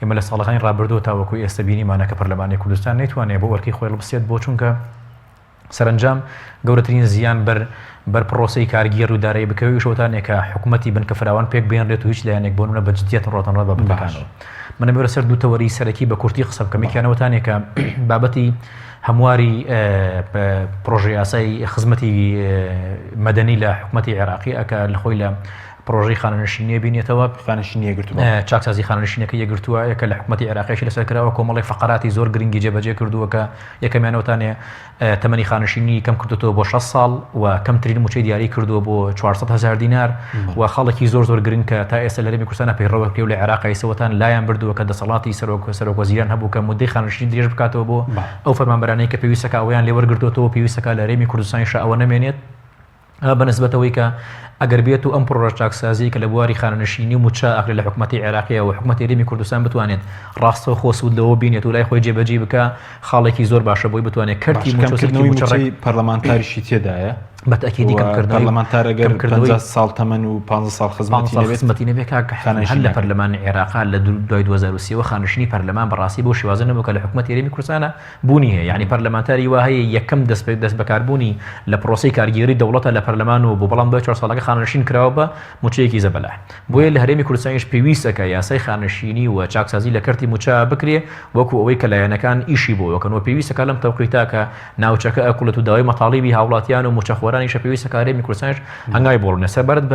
Speaker 3: ئێمە لە ساڵەکانی ڕابردووە تاوەکوی ئێستا بینیمانە کە پەرلەمانی کوردستان نەیتوانێت بۆ وەرکی خۆی بسێت بۆ چونکە سەرنجام گەورەترین زیان بەر پرۆسی کارگیر و دارایی بکەوی شۆتانێک کە حکوومەتی بنکە فراوان پێک بێنرێت و هیچ لایەنێک بۆ نمونە بەجددیەت ڕۆتەنڕە بە بەکانەوە. منە بێرە سەر دوو تەوەری سەرەکی بە کورتی قسە بکەم یەکیانەوەتانێکە بابەتی هەمواری پرۆژه یاسای خزمەتی مەدەنی لە حکوومەتی عێراقی ئەکە لە خۆی لە پرۆژەی خانەنشینیە بینێتەوە
Speaker 1: خانەشینی یەکگرتووە
Speaker 3: چاکسازی خانەنشینەکە یەکگرتووە یەکە لە حکوومەتی عێراقیشی لەسەر کراوە کۆمەڵی فقراتی زۆر گرنگی جێبەجێ کردووە کە یەکەمیانەوەتانێ تەمەنی خانەشینی کەم کردوەوە بۆ 6 ساڵ و کەمترین موچەی دیاری کردووە بۆ 400,000 دینار و خەڵکی زۆر گرنگ کە تا ئێستا لە هەرێمی کوردستان پەیڕەوە کرێ و لە عێراقی سەوەتان لایەن بردووە کە دەسەڵاتی سەرۆک وەزیران هەبوو کە مودەی خانەشینی درێژ بکاتەوە بۆ ئەو فەرمانبەرانەی کە پێویستەکە ئەویان لێوەرگرتووەوە پێویستەکە لە هەرێمی کوردستانیش ئەوە نەمێنێت بەنسبەتەوەی کە ئەگەر بێت و ئەم پرۆژە چاکسازی کە لە بواری خانەنشینی و موچە ئەکرێت لە حکوومەتی عێراقیە و حکوومەتی هەرێمی کوردستان بتوانێت ڕاستەوە خۆسوود لەوە بینێت و لای خۆی جێبەجێ بکە خاڵێکی زۆر باشە بۆی بتوانێت کەرتی
Speaker 1: موچەی پەرلەمانتاریشی تێدایە
Speaker 3: بەتەکیدی کەمکردنەوەی
Speaker 1: پەرلەمانتارەگەر 50 ساڵ تەمەن و 50 ساڵ خزمەتی
Speaker 3: نەبێت هەر لە پەرلەمانی عێراق لە دوای 2023 خانشینی پەرلەمان بەڕاستی بۆ شێوازە نەبوو کە لە حکوومەتی هەرێمی کوردستانە بوونی هەیە یعنی پەرلەمانتاری وا هەیە یەکەم دەست بەکاربوونی لە پرۆسی کارگیری دەوڵەتە لە پەرلەمان و بۆ بەڵام دوای 4 ساڵەکە خانشین کراوە بە موچەیەکی زەبەلە بۆیە لە هەرێمی کوردستانیش پێویستەکە یاسای خانشینی و چاکسازی لە کەرتی موچە بکرێ وەکو ئەوەی کە لایەنەکان ئیشی بۆ وەکەنەوە پێویستەکە لەم تەوقیتا کە ناوچەکە ئەکوڵێت و داوای مەطالیبی هاوڵاتیان و موچەخۆرانیشە پێویستەکە هەرێمی کوردستانیش هەنگاوی بۆڵنە سەربارەت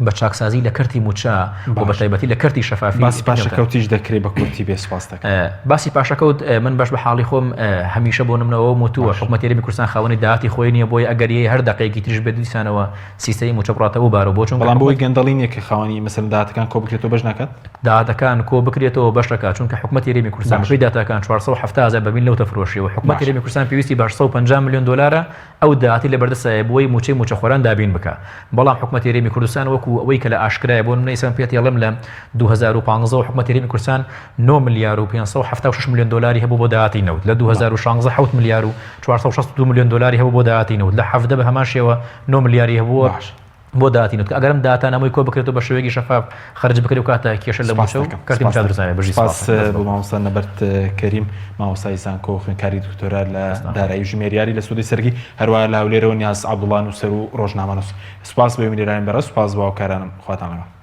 Speaker 3: بە چاکسازی لە کەرتی موچە و بە تایبەتی لە کەرتی شەفافی
Speaker 1: باسی پاشەکەوتیش دەکرێت بە کورتی بێ سپاس دەکەم.
Speaker 3: باسی پاشەکەوت من باش بە حاڵی خۆم هەمیشە بۆ نمونەوە موتووە حکوومەتی هەرێمی کوردستان خاوەنی داهاتی خۆی نییە بۆی ئەگەریە هەر دقەیەکی تریش بێت دیسانەوە سیستەمی موچە بڕاتەوە بارە بۆ چون
Speaker 1: بەڵام بۆی گەندەڵینە کە خاوەنی مەسەن داهاتەکان کۆ بکرێتەوە بەش ناکات
Speaker 3: داهاتەکان کۆ بکرێتەوە بەش دەکات چونکە حکوومەتی هەرێمی کوردستان بەپێی داهاتەکان 470,000 بەمیل لەو تەفرۆشیەوە حکوومەتی هەرێمی کوردستان پێویستی بە 850 ملیۆن دلار ئەو داهاتی لە بەردەستایە بۆی موچەی موچەخۆران دابین بکە بەڵام حکوومەتی هەرێمی کوردستان وەکو ئەوەی کە لە ئاشکرایە بۆ نمونەی پێت یەڵم لە 2015 حکوومەتی هەرێمی کوردستان 9 ملیار و 576 ملیۆن دلاری هەبوو بۆ داهاتی نەوت لە 2016 7 ملیار و 462 ملیۆن دلاری هەبوو بۆ داهاتی نەوت لە 17 بە هەمان شێوە 9 ملیاری هەبووە بۆ داهاتینەوت کە ئەگەرم داهاتان هەمووی کۆ بکرێتەوە بە شێوەیەکی شەفاف خەرج بکرێت و کاتە کێشە لە موچە و کەرتی موچە دروستانە بەژی
Speaker 1: سپاس بۆ مامۆستا نەبەرد کەریم مامۆستای زانکۆ خوێندکاری دکتۆرا لە دارایی ژمێریاری لە سوودی سەرگی هەروەها لە هەولێرەوە نیاز عەبدوڵڵا نووسەر و ڕۆژنامەنووس سپاس بۆ میێرانی بەڕێز سپاس بۆ هاوکارانم خواتان لەگەڵ